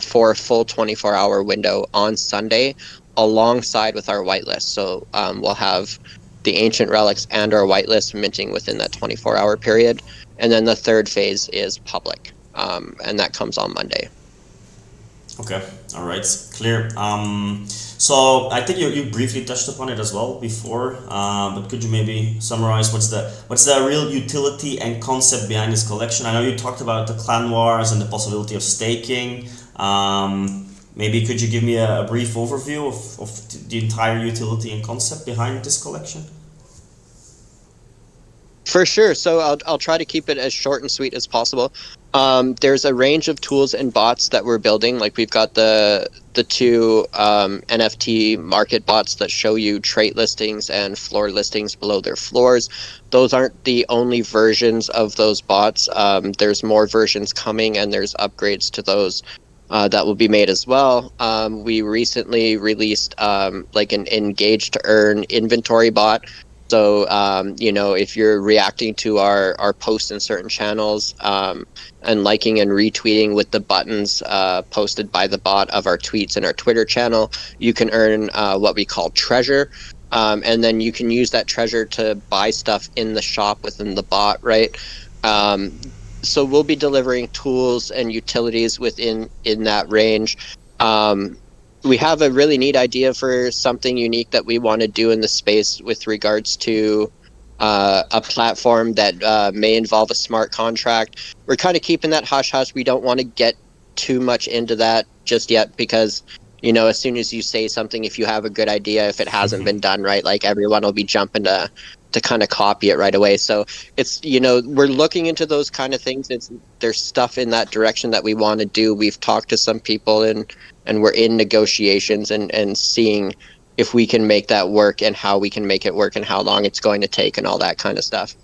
for a full 24-hour window on Sunday, alongside with our whitelist. So we'll have the ancient relics and our whitelist minting within that 24-hour period. And then the third phase is public, and that comes on Monday. Okay, all right, clear. So I think you briefly touched upon it as well before, but could you maybe summarize what's the real utility and concept behind this collection? I know you talked about the clan wars and the possibility of staking. Maybe could you give me a brief overview of the entire utility and concept behind this collection? For sure. So I'll try to keep it as short and sweet as possible. There's a range of tools and bots that we're building. Like we've got the two NFT market bots that show you trait listings and floor listings below their floors. Those aren't the only versions of those bots. There's more versions coming, and there's upgrades to those that will be made as well. We recently released like an engage to earn inventory bot. So, if you're reacting to our posts in certain channels and liking and retweeting with the buttons posted by the bot of our tweets and our Twitter channel, you can earn what we call treasure. And then you can use that treasure to buy stuff in the shop within the bot, right? So we'll be delivering tools and utilities in that range. We have a really neat idea for something unique that we want to do in the space with regards to a platform that may involve a smart contract. We're kind of keeping that hush hush. We don't want to get too much into that just yet because, you know, as soon as you say something, if you have a good idea, if it hasn't been done right, like everyone will be jumping to kind of copy it right away. So it's, you know, we're looking into those kind of things. There's stuff in that direction that we want to do. We've talked to some people and we're in negotiations and seeing if we can make that work and how we can make it work and how long it's going to take and all that kind of stuff.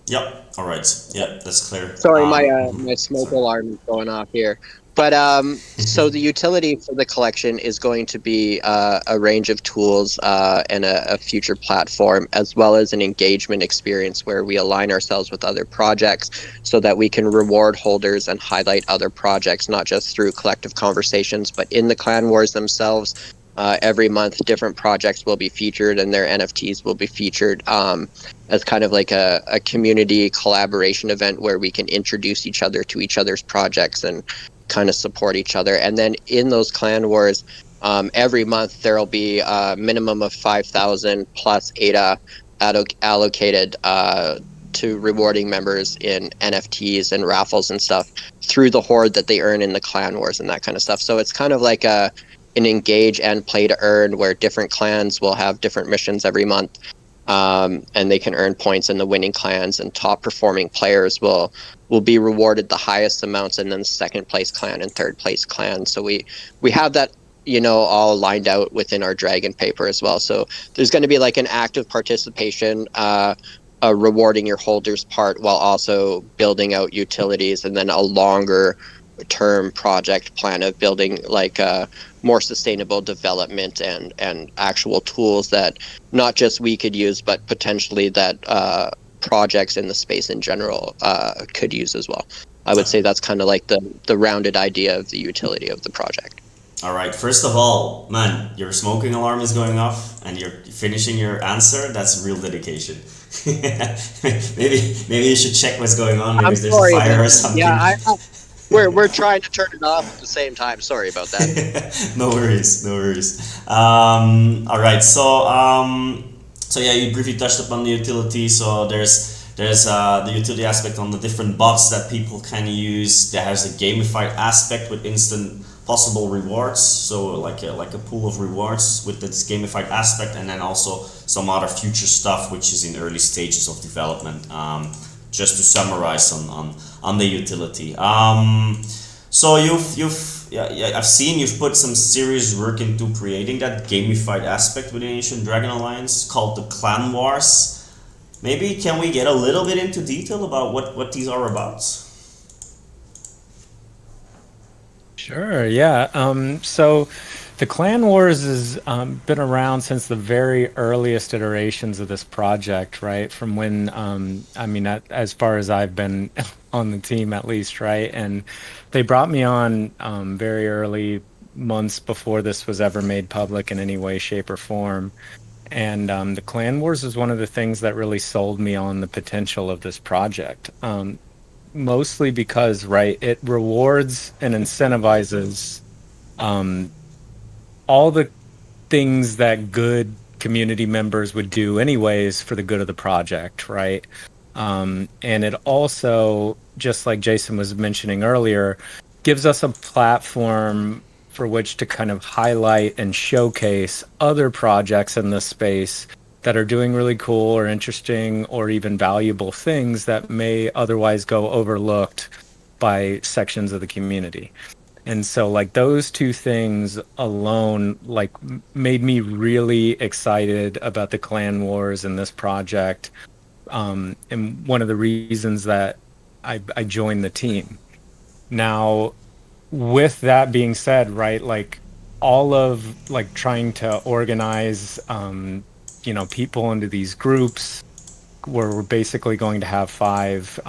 Yep. All right. Yep, that's clear. Sorry, my smoke alarm is going off here. But so the utility for the collection is going to be a range of tools and a future platform, as well as an engagement experience where we align ourselves with other projects so that we can reward holders and highlight other projects, not just through collective conversations, but in the clan wars themselves. Every month, different projects will be featured and their NFTs will be featured as kind of like a community collaboration event where we can introduce each other to each other's projects and kind of support each other. And then in those clan wars, every month there will be a minimum of 5,000 plus ADA allocated to rewarding members in NFTs and raffles and stuff through the hoard that they earn in the clan wars and that kind of stuff. So it's kind of like an engage and play to earn where different clans will have different missions every month. And they can earn points in the winning clans, and top performing players will be rewarded the highest amounts, and then the second place clan and third place clan. So we have that, you know, all lined out within our dragon paper as well. So there's going to be like an active participation, rewarding your holders part while also building out utilities, and then a longer term project plan of building like a more sustainable development and actual tools that not just we could use, but potentially that projects in the space in general could use as well. I would say that's kind of like the rounded idea of the utility of the project. All right. First of all, man, your smoking alarm is going off and you're finishing your answer. That's real dedication. maybe you should check what's going on. Maybe there's a fire or something. Yeah, we're trying to turn it off at the same time. Sorry about that. No worries. All right. So yeah, you briefly touched upon the utility. So there's the utility aspect on the different bots that people can use. There's a gamified aspect with instant possible rewards. So like a pool of rewards with this gamified aspect, and then also some other future stuff which is in early stages of development. Just to summarize on the utility. So I've seen you've put some serious work into creating that gamified aspect within Ancient Dragon Alliance called the Clan Wars. Maybe can we get a little bit into detail about what these are about? Sure, yeah. So the Clan Wars has been around since the very earliest iterations of this project, right? From when, as far as I've been on the team at least, right? And they brought me on very early, months before this was ever made public in any way, shape, or form. And the Clan Wars is one of the things that really sold me on the potential of this project. Mostly because, right, it rewards and incentivizes all the things that good community members would do anyways for the good of the project, right? And it also, just like Jason was mentioning earlier, gives us a platform for which to kind of highlight and showcase other projects in this space that are doing really cool or interesting or even valuable things that may otherwise go overlooked by sections of the community. And so like those two things alone like made me really excited about the Clan Wars and this project. And one of the reasons that I joined the team. Now, with that being said, right, like all of like trying to organize people into these groups where we're basically going to have 5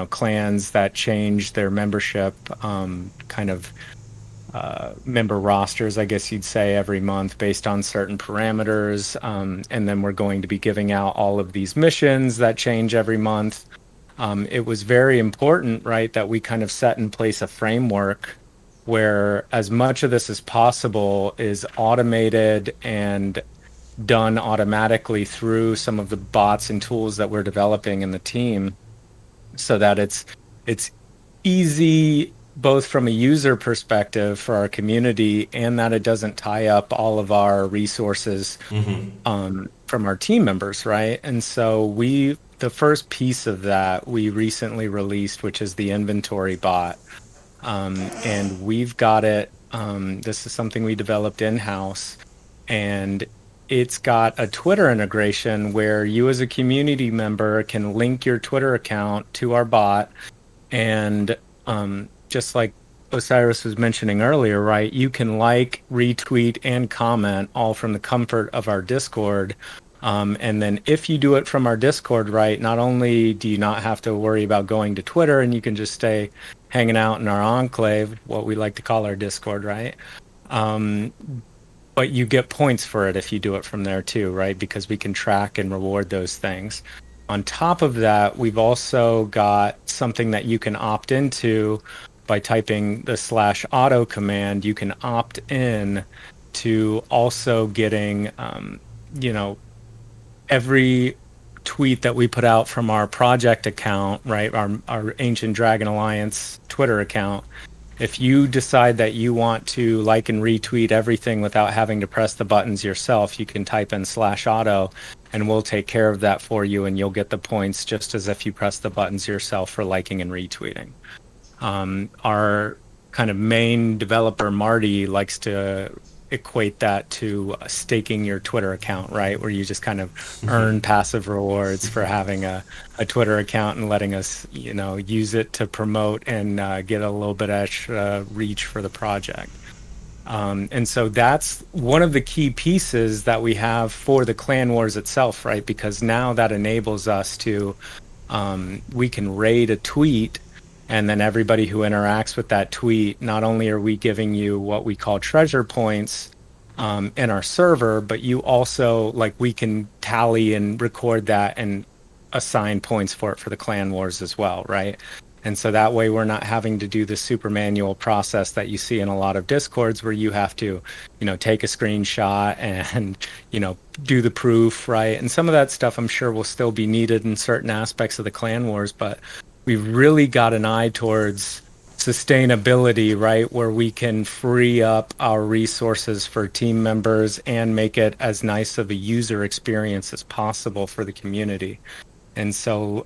clans that change their membership member rosters, I guess you'd say, every month based on certain parameters, and then we're going to be giving out all of these missions that change every month. It was very important, right, that we kind of set in place a framework where as much of this as possible is automated and done automatically through some of the bots and tools that we're developing in the team, so that it's easy both from a user perspective for our community, and that it doesn't tie up all of our resources from our team members, right? And so the first piece of that we recently released, which is the inventory bot, and we've got it. This is something we developed in-house, and it's got a Twitter integration where you as a community member can link your Twitter account to our bot. And just like Osiris was mentioning earlier, right, you can like, retweet, and comment all from the comfort of our Discord. And then if you do it from our Discord, right, not only do you not have to worry about going to Twitter, and you can just stay hanging out in our enclave, what we like to call our Discord, right? But you get points for it if you do it from there too, right? Because we can track and reward those things. On top of that, we've also got something that you can opt into by typing the /auto command. You can opt in to also getting, every tweet that we put out from our project account, right? Our Ancient Dragon Alliance Twitter account. If you decide that you want to like and retweet everything without having to press the buttons yourself, you can type in /auto, and we'll take care of that for you, and you'll get the points just as if you press the buttons yourself for liking and retweeting. Our kind of main developer, Marty, likes to equate that to staking your Twitter account, right? Where you just kind of earn passive rewards for having a Twitter account and letting us, use it to promote and get a little bit extra reach for the project. And so that's one of the key pieces that we have for the Clan Wars itself, right? Because now that enables us to, we can raid a tweet, and then everybody who interacts with that tweet, not only are we giving you what we call treasure points in our server, but you also, we can tally and record that and assign points for it for the Clan Wars as well, right? And so that way we're not having to do the super manual process that you see in a lot of Discords where you have to, take a screenshot and, do the proof, right? And some of that stuff I'm sure will still be needed in certain aspects of the Clan Wars, but we've really got an eye towards sustainability, right? Where we can free up our resources for team members and make it as nice of a user experience as possible for the community. And so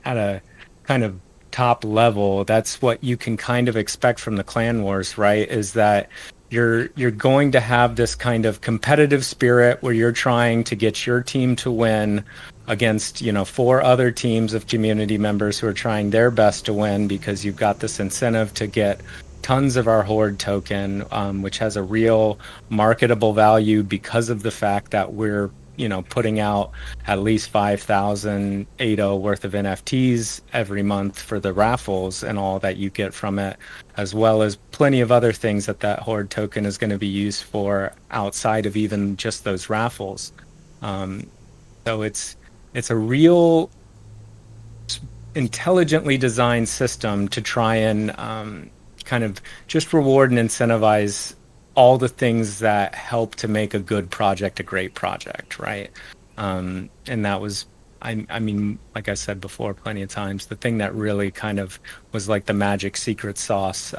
at a kind of top level, that's what you can kind of expect from the Clan Wars, right? Is that you're going to have this kind of competitive spirit where you're trying to get your team to win against 4 other teams of community members who are trying their best to win, because you've got this incentive to get tons of our Horde token, which has a real marketable value because of the fact that we're putting out at least 5,000 ADO worth of NFTs every month for the raffles and all that you get from it, as well as plenty of other things that Horde token is going to be used for outside of even just those raffles. So it's a real intelligently designed system to try and kind of just reward and incentivize all the things that help to make a good project a great project, right? And that was, I mean, like I said before plenty of times, the thing that really kind of was like the magic secret sauce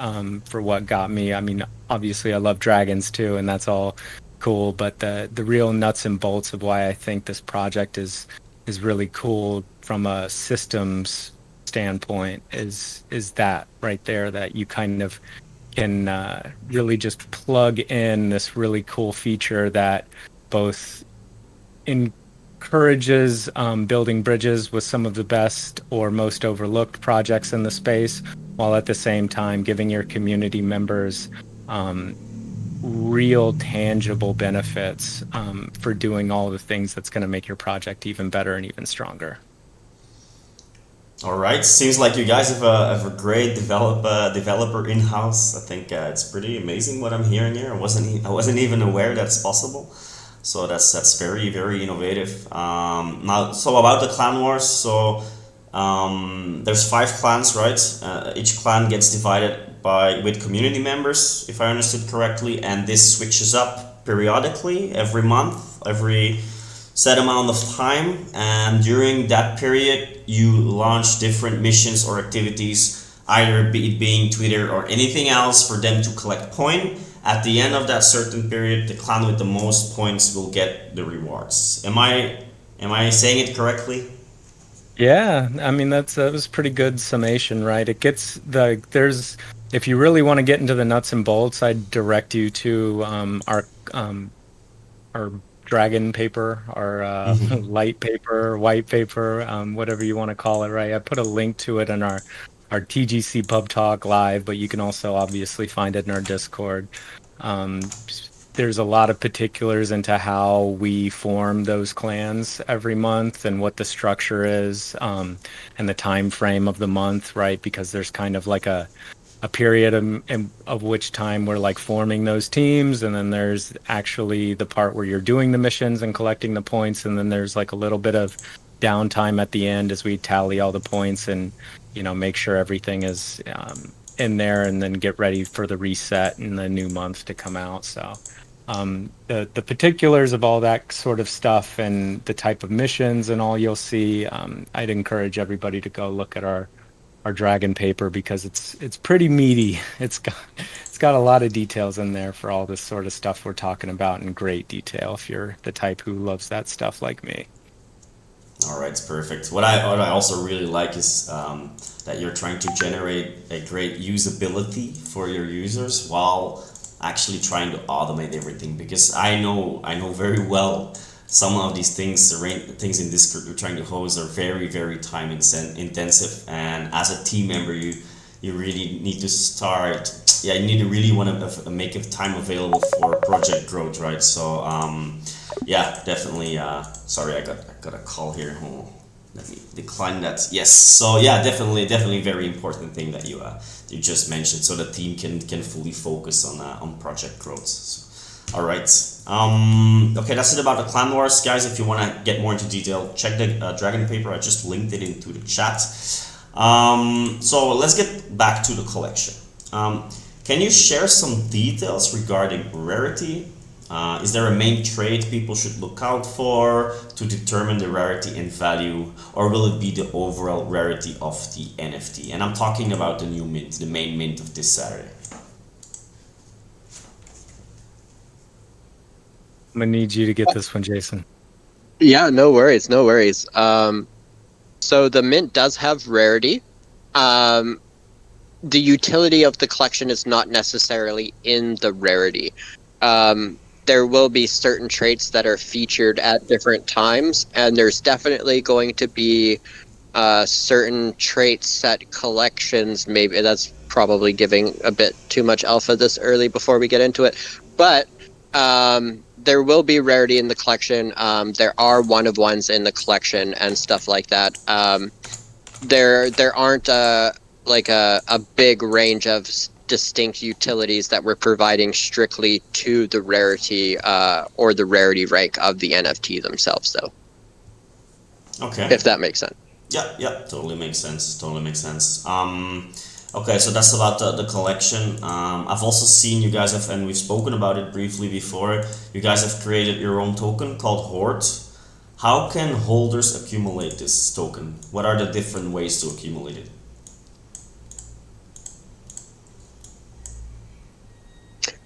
for what got me. I mean, obviously I love dragons too, and that's all cool, but the real nuts and bolts of why I think this project is really cool from a systems standpoint is that right there, that you kind of can really just plug in this really cool feature that both encourages building bridges with some of the best or most overlooked projects in the space, while at the same time giving your community members real tangible benefits for doing all the things that's going to make your project even better and even stronger. All right, seems like you guys have a great developer in-house. I think it's pretty amazing what I'm hearing here. I wasn't even aware that's possible. So that's very, very innovative. Now, so about the Clan Wars. So there's 5 clans, right? Each clan gets divided with community members, if I understood correctly, and this switches up periodically, every month, every set amount of time, and during that period you launch different missions or activities, either be it being Twitter or anything else, for them to collect point. At the end of that certain period, the clan with the most points will get the rewards. Am I saying it correctly? Yeah, I mean that was pretty good summation, right? It gets there's if you really want to get into the nuts and bolts, I'd direct you to um, our dragon paper, our light paper, white paper, whatever you want to call it, right? I put a link to it in our TGC Pub Talk live, but you can also obviously find it in our Discord. Um, there's a lot of particulars into how we form those clans every month and what the structure is, and the time frame of the month, right? Because there's kind of like a period of which time we're like forming those teams, and then there's actually the part where you're doing the missions and collecting the points, and then there's like a little bit of downtime at the end as we tally all the points and make sure everything is in there, and then get ready for the reset and the new month to come out. So the particulars of all that sort of stuff and the type of missions and all you'll see, I'd encourage everybody to go look at our dragon paper, because it's pretty meaty. It's got a lot of details in there for all this sort of stuff we're talking about in great detail, if you're the type who loves that stuff like me. All right, it's perfect. What I also really like is that you're trying to generate a great usability for your users while actually trying to automate everything, because I know very well some of these things in Discord you're trying to host are very, very time intensive, and as a team member you really need to start, yeah, you need to really want to make time available for project growth, right? So yeah, definitely. Sorry, I got a call here. Oh, let me decline that. Yes. So yeah, definitely very important thing that you just mentioned, so the team can fully focus on project growth. So, all right. Okay, that's it about the Clan Wars, guys. If you want to get more into detail, check the Dragon paper. I just linked it into the chat. So let's get back to the collection. Can you share some details regarding rarity? Is there a main trait people should look out for to determine the rarity and value, or will it be the overall rarity of the NFT? And I'm talking about the new mint, the main mint of this Saturday. I'm gonna need you to get this one, Jason. Yeah, no worries, no worries. So the mint does have rarity. The utility of the collection is not necessarily in the rarity. There will be certain traits that are featured at different times, and there's definitely going to be certain trait set collections. Maybe that's probably giving a bit too much alpha this early before we get into it, but there will be rarity in the collection. There are one-of-ones in the collection and stuff like that. There aren't like a big range of distinct utilities that we're providing strictly to the rarity or the rarity rank of the NFT themselves, though. Okay. If that makes sense. Yeah, totally makes sense. Okay, so that's about the collection. I've also seen you guys have, and we've spoken about it briefly before, you guys have created your own token called Horde. How can holders accumulate this token? What are the different ways to accumulate it?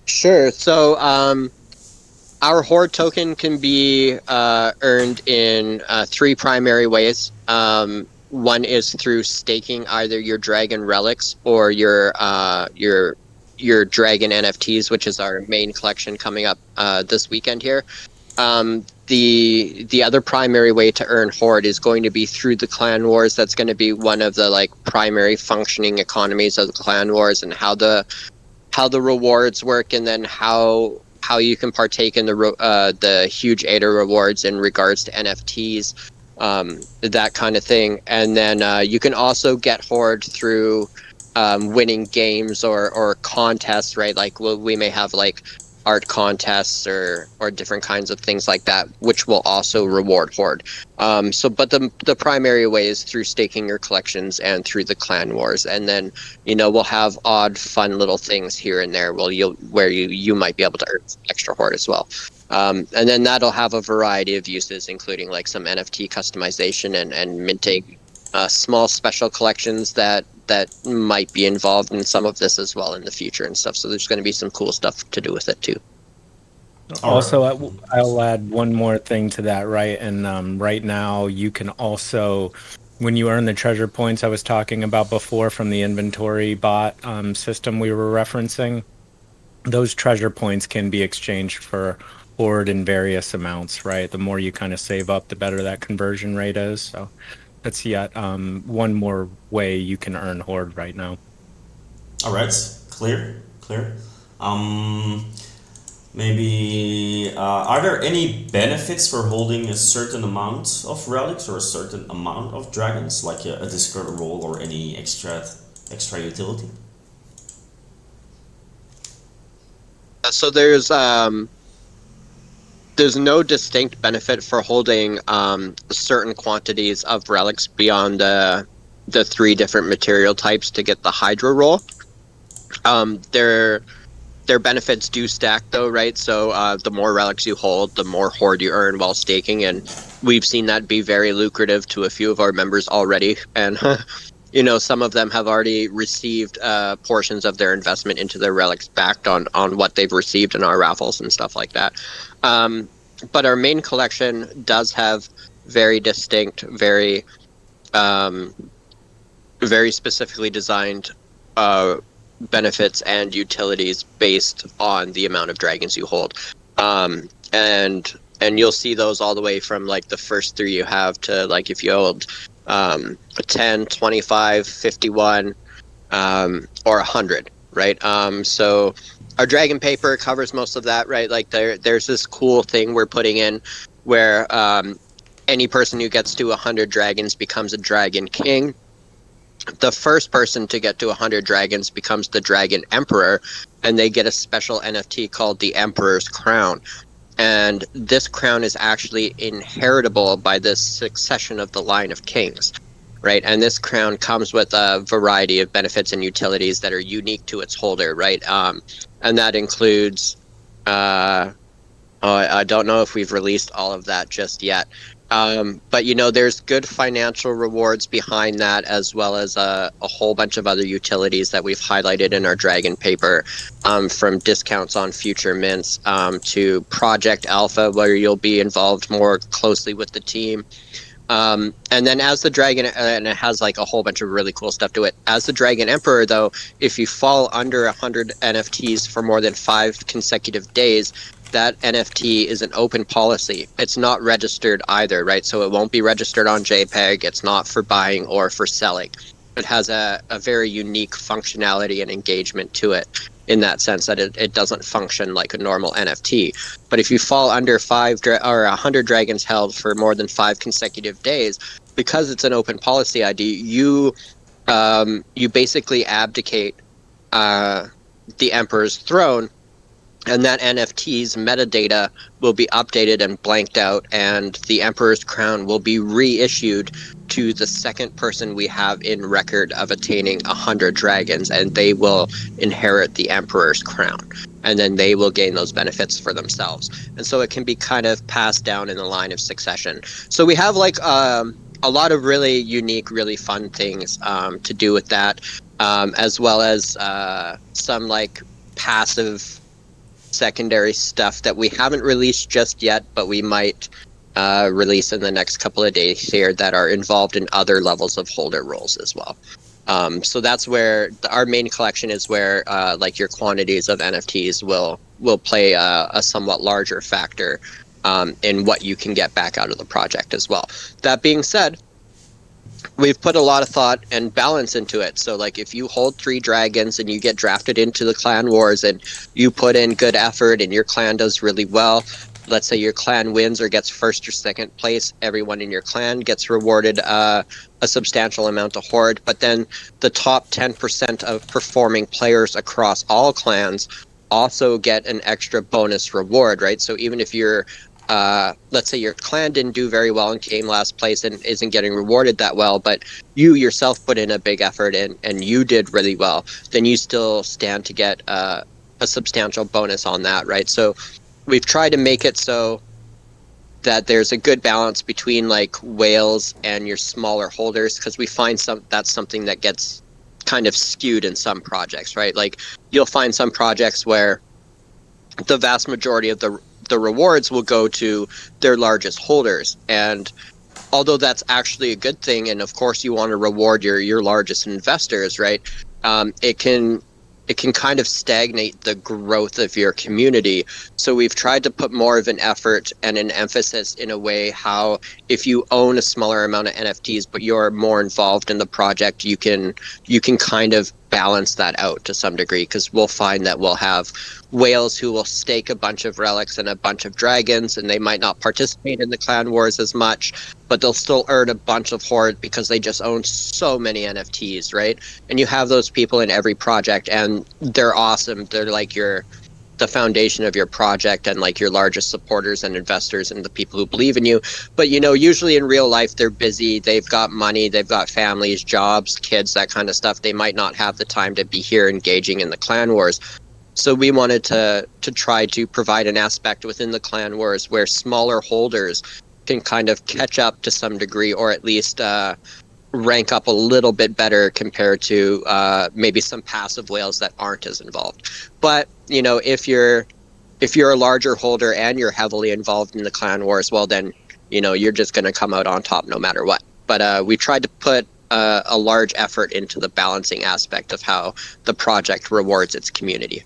Sure. So our Horde token can be earned in three primary ways. One is through staking either your dragon relics or your dragon NFTs, which is our main collection coming up this weekend here. The other primary way to earn Horde is going to be through the Clan Wars. That's going to be one of the primary functioning economies of the Clan Wars, and how the rewards work, and then how you can partake in the huge ADA rewards in regards to NFTs. That kind of thing. And then you can also get Horde through winning games or contests, right? Like we may have art contests or different kinds of things like that, which will also reward Horde. But the primary way is through staking your collections and through the clan wars, and then we'll have odd, fun little things here and there where you might be able to earn some extra Horde as well. And then that'll have a variety of uses, including like some NFT customization and minting small special collections that might be involved in some of this as well in the future and stuff. So there's going to be some cool stuff to do with it too. Also, I'll add one more thing to that, right? And right now you can also, when you earn the treasure points I was talking about before from the inventory bot system we were referencing, those treasure points can be exchanged for Horde in various amounts, right? The more you kind of save up, the better that conversion rate is. So that's yet one more way you can earn Horde right now. All right, clear. Maybe are there any benefits for holding a certain amount of relics or a certain amount of dragons, like a discard roll or any extra utility? So there's no distinct benefit for holding certain quantities of relics beyond the 3 different material types to get the Hydra roll. Their benefits do stack though, right? So the more relics you hold, the more Horde you earn while staking, and we've seen that be very lucrative to a few of our members already. And some of them have already received portions of their investment into their relics backed on what they've received in our raffles and stuff like that. But our main collection does have very distinct, very specifically designed benefits and utilities based on the amount of dragons you hold. And you'll see those all the way from like the first 3 you have to like if you hold 10, 25, 51, or 100, right? So our dragon paper covers most of that, right? Like there's this cool thing we're putting in where any person who gets to 100 dragons becomes a dragon king. The first person to get to 100 dragons becomes the Dragon Emperor, and they get a special NFT called the Emperor's Crown. And this crown is actually inheritable by this succession of the line of kings, right? And this crown comes with a variety of benefits and utilities that are unique to its holder, right? And that includes, I don't know if we've released all of that just yet. But there's good financial rewards behind that, as well as a whole bunch of other utilities that we've highlighted in our dragon paper, from discounts on future mints to Project Alpha, where you'll be involved more closely with the team. And then as the dragon, and it has like a whole bunch of really cool stuff to it. As the Dragon Emperor, though, if you fall under 100 NFTs for more than 5 consecutive days, that NFT is an open policy. It's not registered either, right? So it won't be registered on JPEG. It's not for buying or for selling. It has a very unique functionality and engagement to it in that sense that it doesn't function like a normal NFT. But if you fall under 100 dragons held for more than 5 consecutive days, because it's an open policy ID, you basically abdicate the Emperor's throne, and that NFT's metadata will be updated and blanked out, and the Emperor's Crown will be reissued to the second person we have in record of attaining 100 dragons, and they will inherit the Emperor's Crown, and then they will gain those benefits for themselves. And so it can be kind of passed down in the line of succession. So we have like a lot of really unique, really fun things to do with that, as well as some like passive secondary stuff that we haven't released just yet, but we might release in the next couple of days here that are involved in other levels of holder roles as well. So that's where our main collection is, where like your quantities of NFTs will play a somewhat larger factor in what you can get back out of the project as well. That being said, we've put a lot of thought and balance into it. So like if you hold 3 dragons and you get drafted into the clan wars and you put in good effort and your clan does really well, let's say your clan wins or gets first or second place, everyone in your clan gets rewarded a substantial amount of Horde. But then the top 10% of performing players across all clans also get an extra bonus reward, right? So even if you're let's say your clan didn't do very well and came last place and isn't getting rewarded that well, but you yourself put in a big effort and you did really well, then you still stand to get a substantial bonus on that, right? So we've tried to make it so that there's a good balance between like whales and your smaller holders, because we find that's something that gets kind of skewed in some projects, right? Like you'll find some projects where the vast majority of the rewards will go to their largest holders, and although that's actually a good thing, and of course you want to reward your largest investors, right? It can kind of stagnate the growth of your community. So we've tried to put more of an effort and an emphasis in a way how if you own a smaller amount of NFTs but you're more involved in the project, you can kind of balance that out to some degree, because we'll find that we'll have whales who will stake a bunch of relics and a bunch of dragons, and they might not participate in the clan wars as much, but they'll still earn a bunch of horde because they just own so many NFTs, right? And you have those people in every project, and they're awesome. They're like the foundation of your project and like your largest supporters and investors and the people who believe in you. But usually in real life they're busy, they've got money, they've got families, jobs, kids, that kind of stuff. They might not have the time to be here engaging in the clan wars. So we wanted to try to provide an aspect within the clan wars where smaller holders can kind of catch up to some degree, or at least rank up a little bit better compared to maybe some passive whales that aren't as involved. But if you're a larger holder and you're heavily involved in the clan wars, well then you're just going to come out on top no matter what. But we tried to put a large effort into the balancing aspect of how the project rewards its community.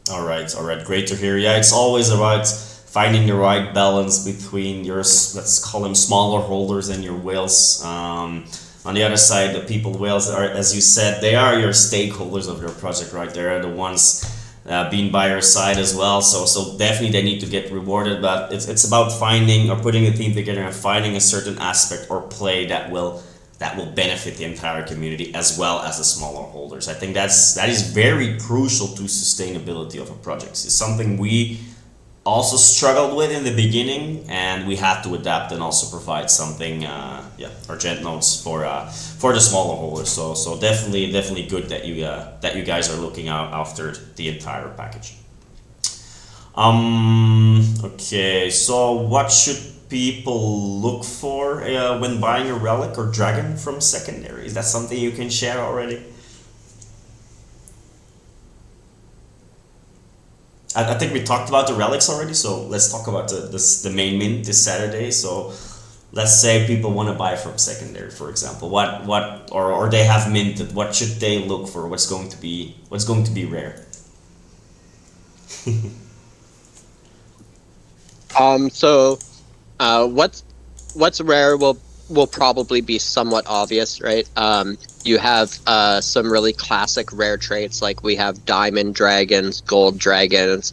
All right, great to hear. Yeah, it's always about finding the right balance between your, let's call them smaller holders, and your whales. On the other side, the people whales are, as you said, they are your stakeholders of your project, right? They are the ones being by your side as well. So definitely they need to get rewarded. But it's about finding or putting a team together and finding a certain aspect or play that will benefit the entire community as well as the smaller holders. I think that is very crucial to sustainability of a project. It's something we also struggled with in the beginning, and we had to adapt and also provide something, our gent notes for the smaller holders. So definitely good that you guys are looking out after the entire package. Okay, so what should people look for when buying a relic or dragon from secondary? Is that something you can share already? I think we talked about the relics already, so let's talk about the main mint this Saturday. So let's say people want to buy from secondary, for example. What or they have minted. What should they look for? What's going to be rare? What's rare will probably be somewhat obvious, right? You have some really classic rare traits, like we have diamond dragons, gold dragons.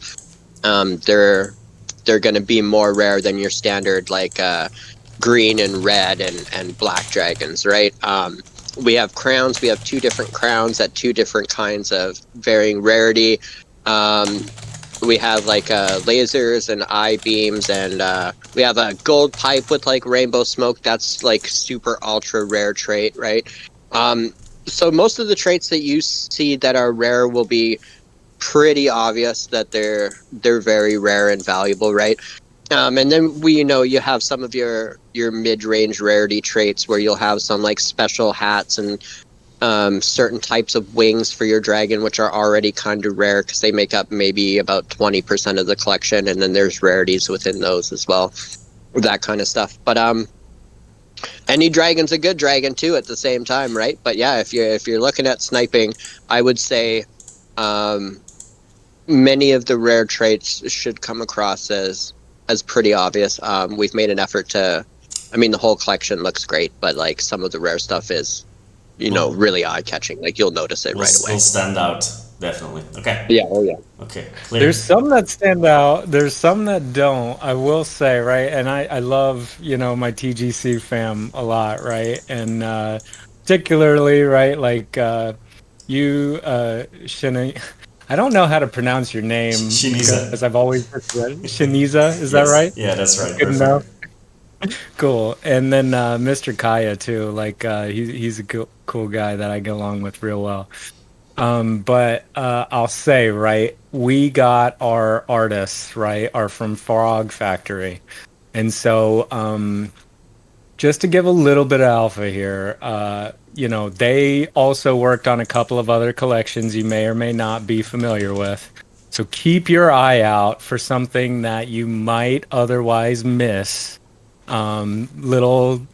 They're going to be more rare than your standard like green and red and black dragons, right? We have crowns. We have 2 different crowns at 2 different kinds of varying rarity. We have like lasers and eye beams, and we have a gold pipe with like rainbow smoke. That's like super ultra rare trait, right? So most of the traits that you see that are rare will be pretty obvious that they're very rare and valuable, right? And then you have some of your mid-range rarity traits where you'll have some like special hats and certain types of wings for your dragon, which are already kind of rare because they make up maybe about 20% of the collection, and then there's rarities within those as well, that kind of stuff. But any dragon's a good dragon too at the same time, right? But yeah, if you're looking at sniping, I would say many of the rare traits should come across as pretty obvious. We've made an effort to, the whole collection looks great, but like some of the rare stuff is really eye-catching. Like you'll notice it right away. Will stand out, definitely. Okay. Yeah. Oh yeah. Okay. Clear. There's some that stand out. There's some that don't. I will say, right? And I love my TGC fam a lot, right? And particularly, right, like you, Shani. I don't know how to pronounce your name Shiniza. because I've always just read Shiniza. Is that Yes. right? Yeah, that's right. Good to know. Perfect. Cool. And then Mr. Kaya too. Like he's a cool guy that I get along with real well. But I'll say, right, we got our artists, right, are from Frog Factory. And so just to give a little bit of alpha here, they also worked on a couple of other collections you may or may not be familiar with. So keep your eye out for something that you might otherwise miss. Little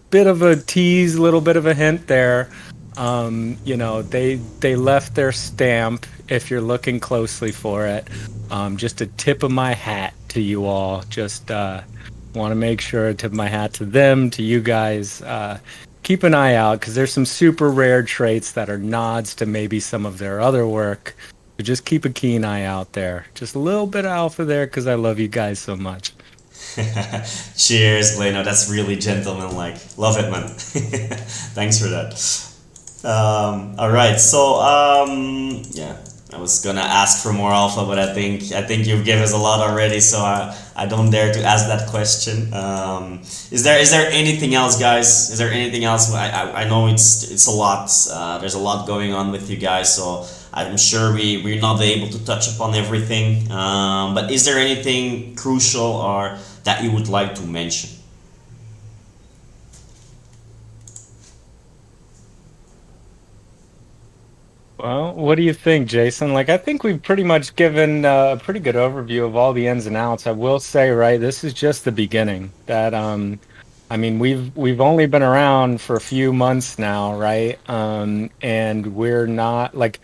bit of a tease, little bit of a hint there. They left their stamp if you're looking closely for it. Just a tip of my hat to you all. Just want to make sure, tip my hat to them, to you guys. Keep an eye out because there's some super rare traits that are nods to maybe some of their other work. So just keep a keen eye out there. Just a little bit of alpha there because I love you guys so much. Cheers, Blano. That's really gentlemanlike. Love it, man. Thanks for that. All right. So, yeah, I was gonna ask for more alpha, but I think you've given us a lot already, so I don't dare to ask that question. Is there anything else, guys? Is there anything else? I know it's a lot. There's a lot going on with you guys, so I'm sure we're not able to touch upon everything. But is there anything crucial or that you would like to mention? Well, what do you think, Jason? Like, I think we've pretty much given a pretty good overview of all the ins and outs. I will say, right, this is just the beginning. I mean, we've only been around for a few months now, right? And we're not like,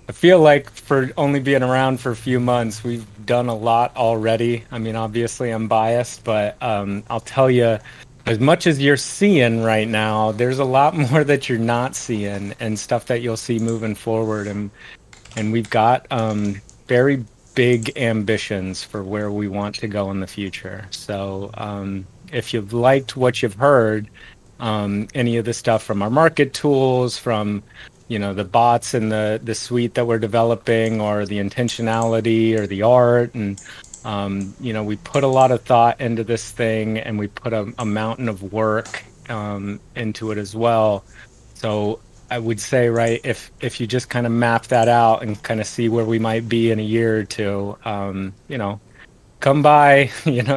I feel like for only being around for a few months, we've done a lot already. I mean, obviously I'm biased, but I'll tell you, as much as you're seeing right now, there's a lot more that you're not seeing and stuff that you'll see moving forward. And we've got very big ambitions for where we want to go in the future. So if you've liked what you've heard, any of the stuff from our market tools, from the bots and the suite that we're developing, or the intentionality or the art, and we put a lot of thought into this thing, and we put a mountain of work into it as well. So I would say, right, if you just kind of map that out and kind of see where we might be in a year or two, come by,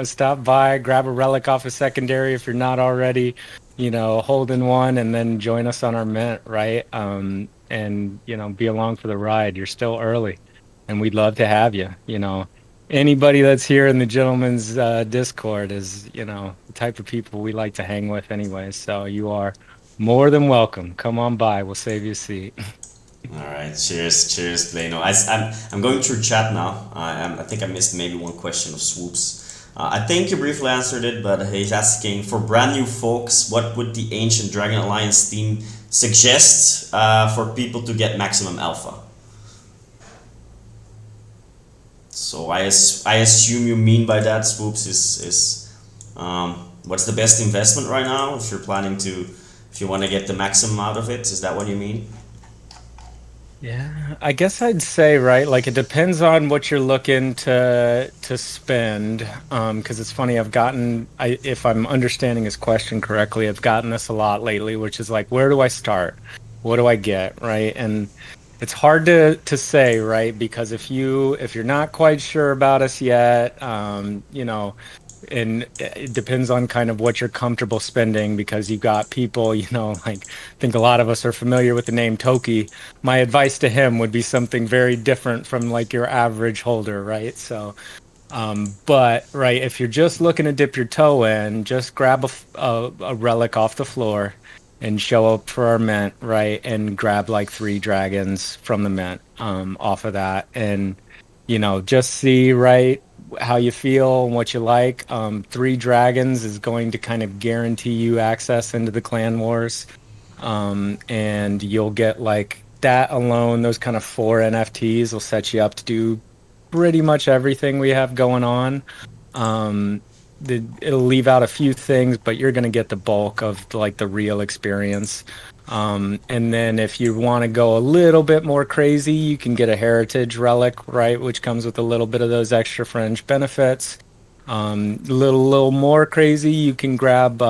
stop by, grab a relic off a secondary if you're not already, holding one, and then join us on our mint, right? And be along for the ride. You're still early, and we'd love to have you. Anybody that's here in the gentleman's Discord is, the type of people we like to hang with anyway. So you are more than welcome. Come on by. We'll save you a seat. All right, cheers, Blano. I'm going through chat now. I think I missed maybe one question of Swoops. I think you briefly answered it, but he's asking, for brand new folks, what would the Ancient Dragon Alliance team suggest for people to get maximum alpha? So I assume you mean by that, Swoops, is what's the best investment right now if you're planning to, if you want to get the maximum out of it? Is that what you mean? Yeah, I guess I'd say, right, like it depends on what you're looking to spend. Because it's funny, if I'm understanding his question correctly, I've gotten this a lot lately, which is like, where do I start? What do I get, right? And it's hard to say, right? Because if you're not quite sure about us yet, and it depends on kind of what you're comfortable spending, because you've got people, like, I think a lot of us are familiar with the name Toki. My advice to him would be something very different from like your average holder, right? So, but right, if you're just looking to dip your toe in, just grab a relic off the floor and show up for our mint, right? And grab like 3 dragons from the mint off of that, and just see, right, how you feel and what you like. 3 dragons is going to kind of guarantee you access into the clan wars, and you'll get like that alone. Those kind of 4 NFTs will set you up to do pretty much everything we have going on. It'll leave out a few things, but you're going to get the bulk of like the real experience. And then if you want to go a little bit more crazy, you can get a heritage relic, right, which comes with a little bit of those extra fringe benefits. Little more crazy, you can grab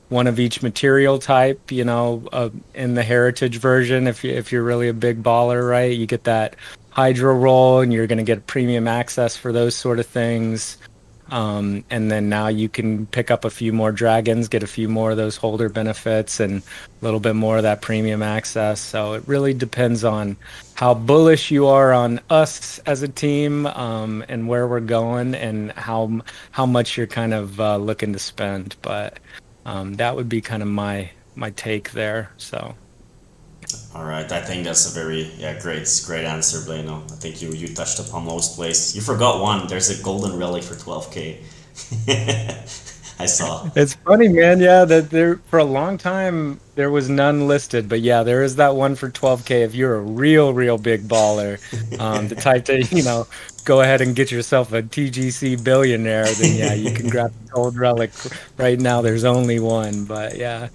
one of each material type, in the heritage version. If you're really a big baller, right, you get that hydro roll, and you're going to get premium access for those sort of things. And then now you can pick up a few more dragons, get a few more of those holder benefits, and a little bit more of that premium access. So it really depends on how bullish you are on us as a team, and where we're going, and how much you're kind of looking to spend. But that would be kind of my take there. So. All right, I think that's a very great answer, Blano. I think you touched upon most ways. You forgot one. There's a golden relic for 12K. I saw. It's funny, man. Yeah, that there for a long time there was none listed, but yeah, there is that one for 12K. If you're a real big baller, the type to go ahead and get yourself a TGC billionaire, then yeah, you can grab the gold relic. Right now, there's only one, but yeah.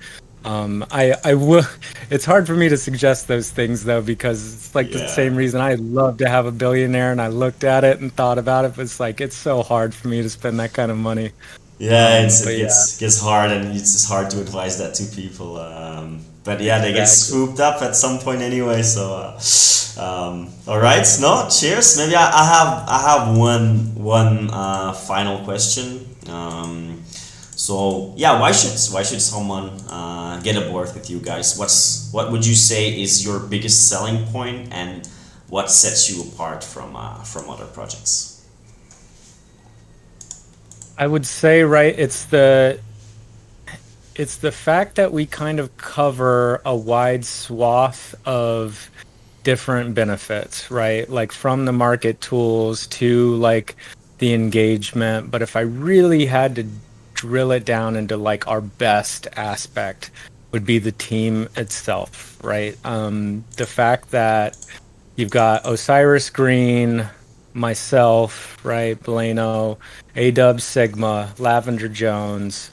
I will. It's hard for me to suggest those things though, because it's like the same reason I love to have a billionaire, and I looked at it and thought about it, but it's like it's so hard for me to spend that kind of money. Yeah, But yeah, it gets hard, and it's just hard to advise that to people. But yeah, they get exactly. swooped up at some point anyway. So, all right, no, cheers. Maybe I have one final question. So yeah, why should someone get aboard with you guys? What would you say is your biggest selling point, and what sets you apart from other projects? I would say, right, it's the fact that we kind of cover a wide swath of different benefits, right? Like from the market tools to like the engagement. But if I really had to drill it down into like our best aspect, would be the team itself, right? The fact that you've got Osiris Green, myself, right, Blano, A-Dub Sigma, Lavender Jones,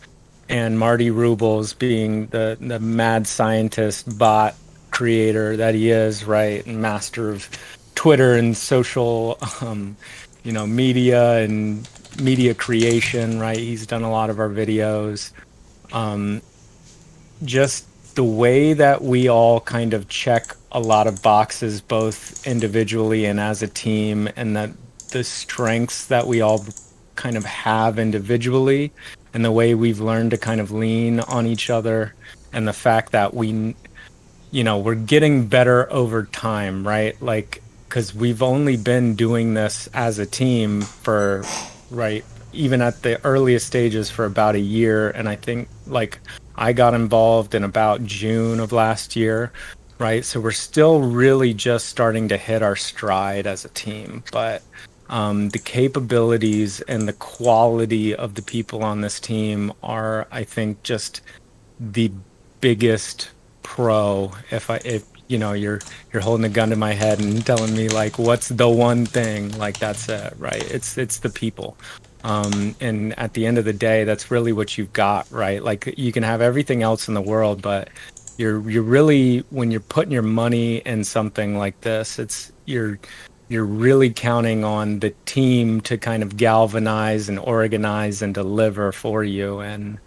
and Marty Rubles being the mad scientist bot creator that he is, right, and master of Twitter and social, media and media creation, right? He's done a lot of our videos. Um, just the way that we all kind of check a lot of boxes, both individually and as a team, and that the strengths that we all kind of have individually, and the way we've learned to kind of lean on each other, and the fact that we're getting better over time, right? Like, because we've only been doing this as a team for, right, even at the earliest stages for about a year. And I think like I got involved in about June of last year, right? So we're still really just starting to hit our stride as a team. But the capabilities and the quality of the people on this team are, I think, just the biggest pro. If you're holding a gun to my head and telling me like what's the one thing, like that's it, right? It's the people. And at the end of the day, that's really what you've got, right? Like you can have everything else in the world, but you're really, when you're putting your money in something like this, you're really counting on the team to kind of galvanize and organize and deliver for you. And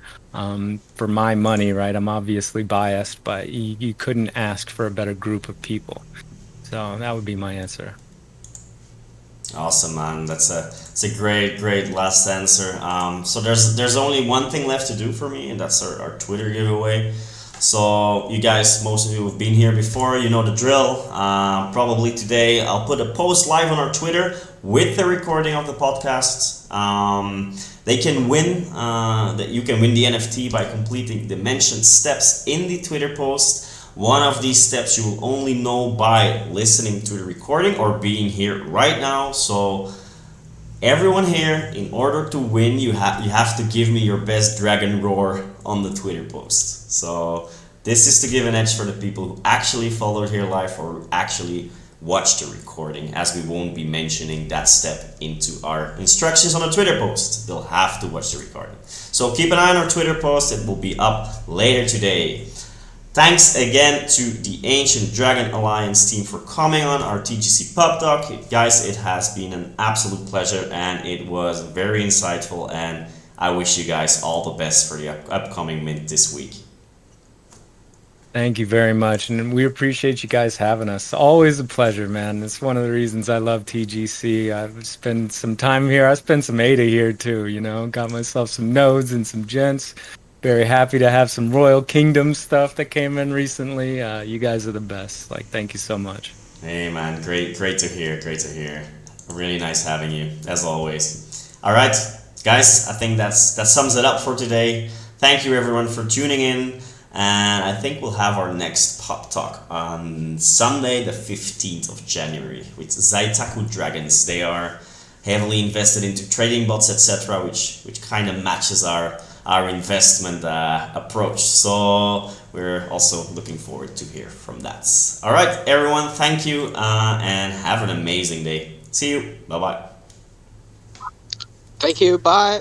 for my money, right, I'm obviously biased, but you couldn't ask for a better group of people. So that would be my answer. Awesome, man. It's a great last answer. So there's only one thing left to do for me, and that's our Twitter giveaway. So you guys, most of you have been here before, you know the drill. Probably today I'll put a post live on our Twitter with the recording of the podcast. They can win. That you can win the NFT by completing the mentioned steps in the Twitter post. One of these steps you will only know by listening to the recording or being here right now. So everyone here, in order to win, you have to give me your best dragon roar on the Twitter post. So this is to give an edge for the people who actually followed here live or who actually watched the recording, as we won't be mentioning that step into our instructions on the Twitter post. They'll have to watch the recording. So keep an eye on our Twitter post. It will be up later today. Thanks again to the Ancient Dragon Alliance team for coming on our TGC Pub Talk. Guys, it has been an absolute pleasure and it was very insightful, and I wish you guys all the best for the upcoming mint this week. Thank you very much, and we appreciate you guys having us. Always a pleasure, man. It's one of the reasons I love TGC. I've spent some time here. I spent some ADA here too, you know. Got myself some nodes and some gents. Very happy to have some Royal Kingdom stuff that came in recently. You guys are the best. Like, thank you so much. Hey man, great to hear, Really nice having you, as always. All right, guys, I think that sums it up for today. Thank you everyone for tuning in. And I think we'll have our next pop talk on Sunday, the 15th of January, with Zaitaku Dragons. They are heavily invested into trading bots, etc., which kind of matches our investment approach. So we're also looking forward to hear from that. All right, everyone, thank you, and have an amazing day. See you. Bye bye. Thank you. Bye.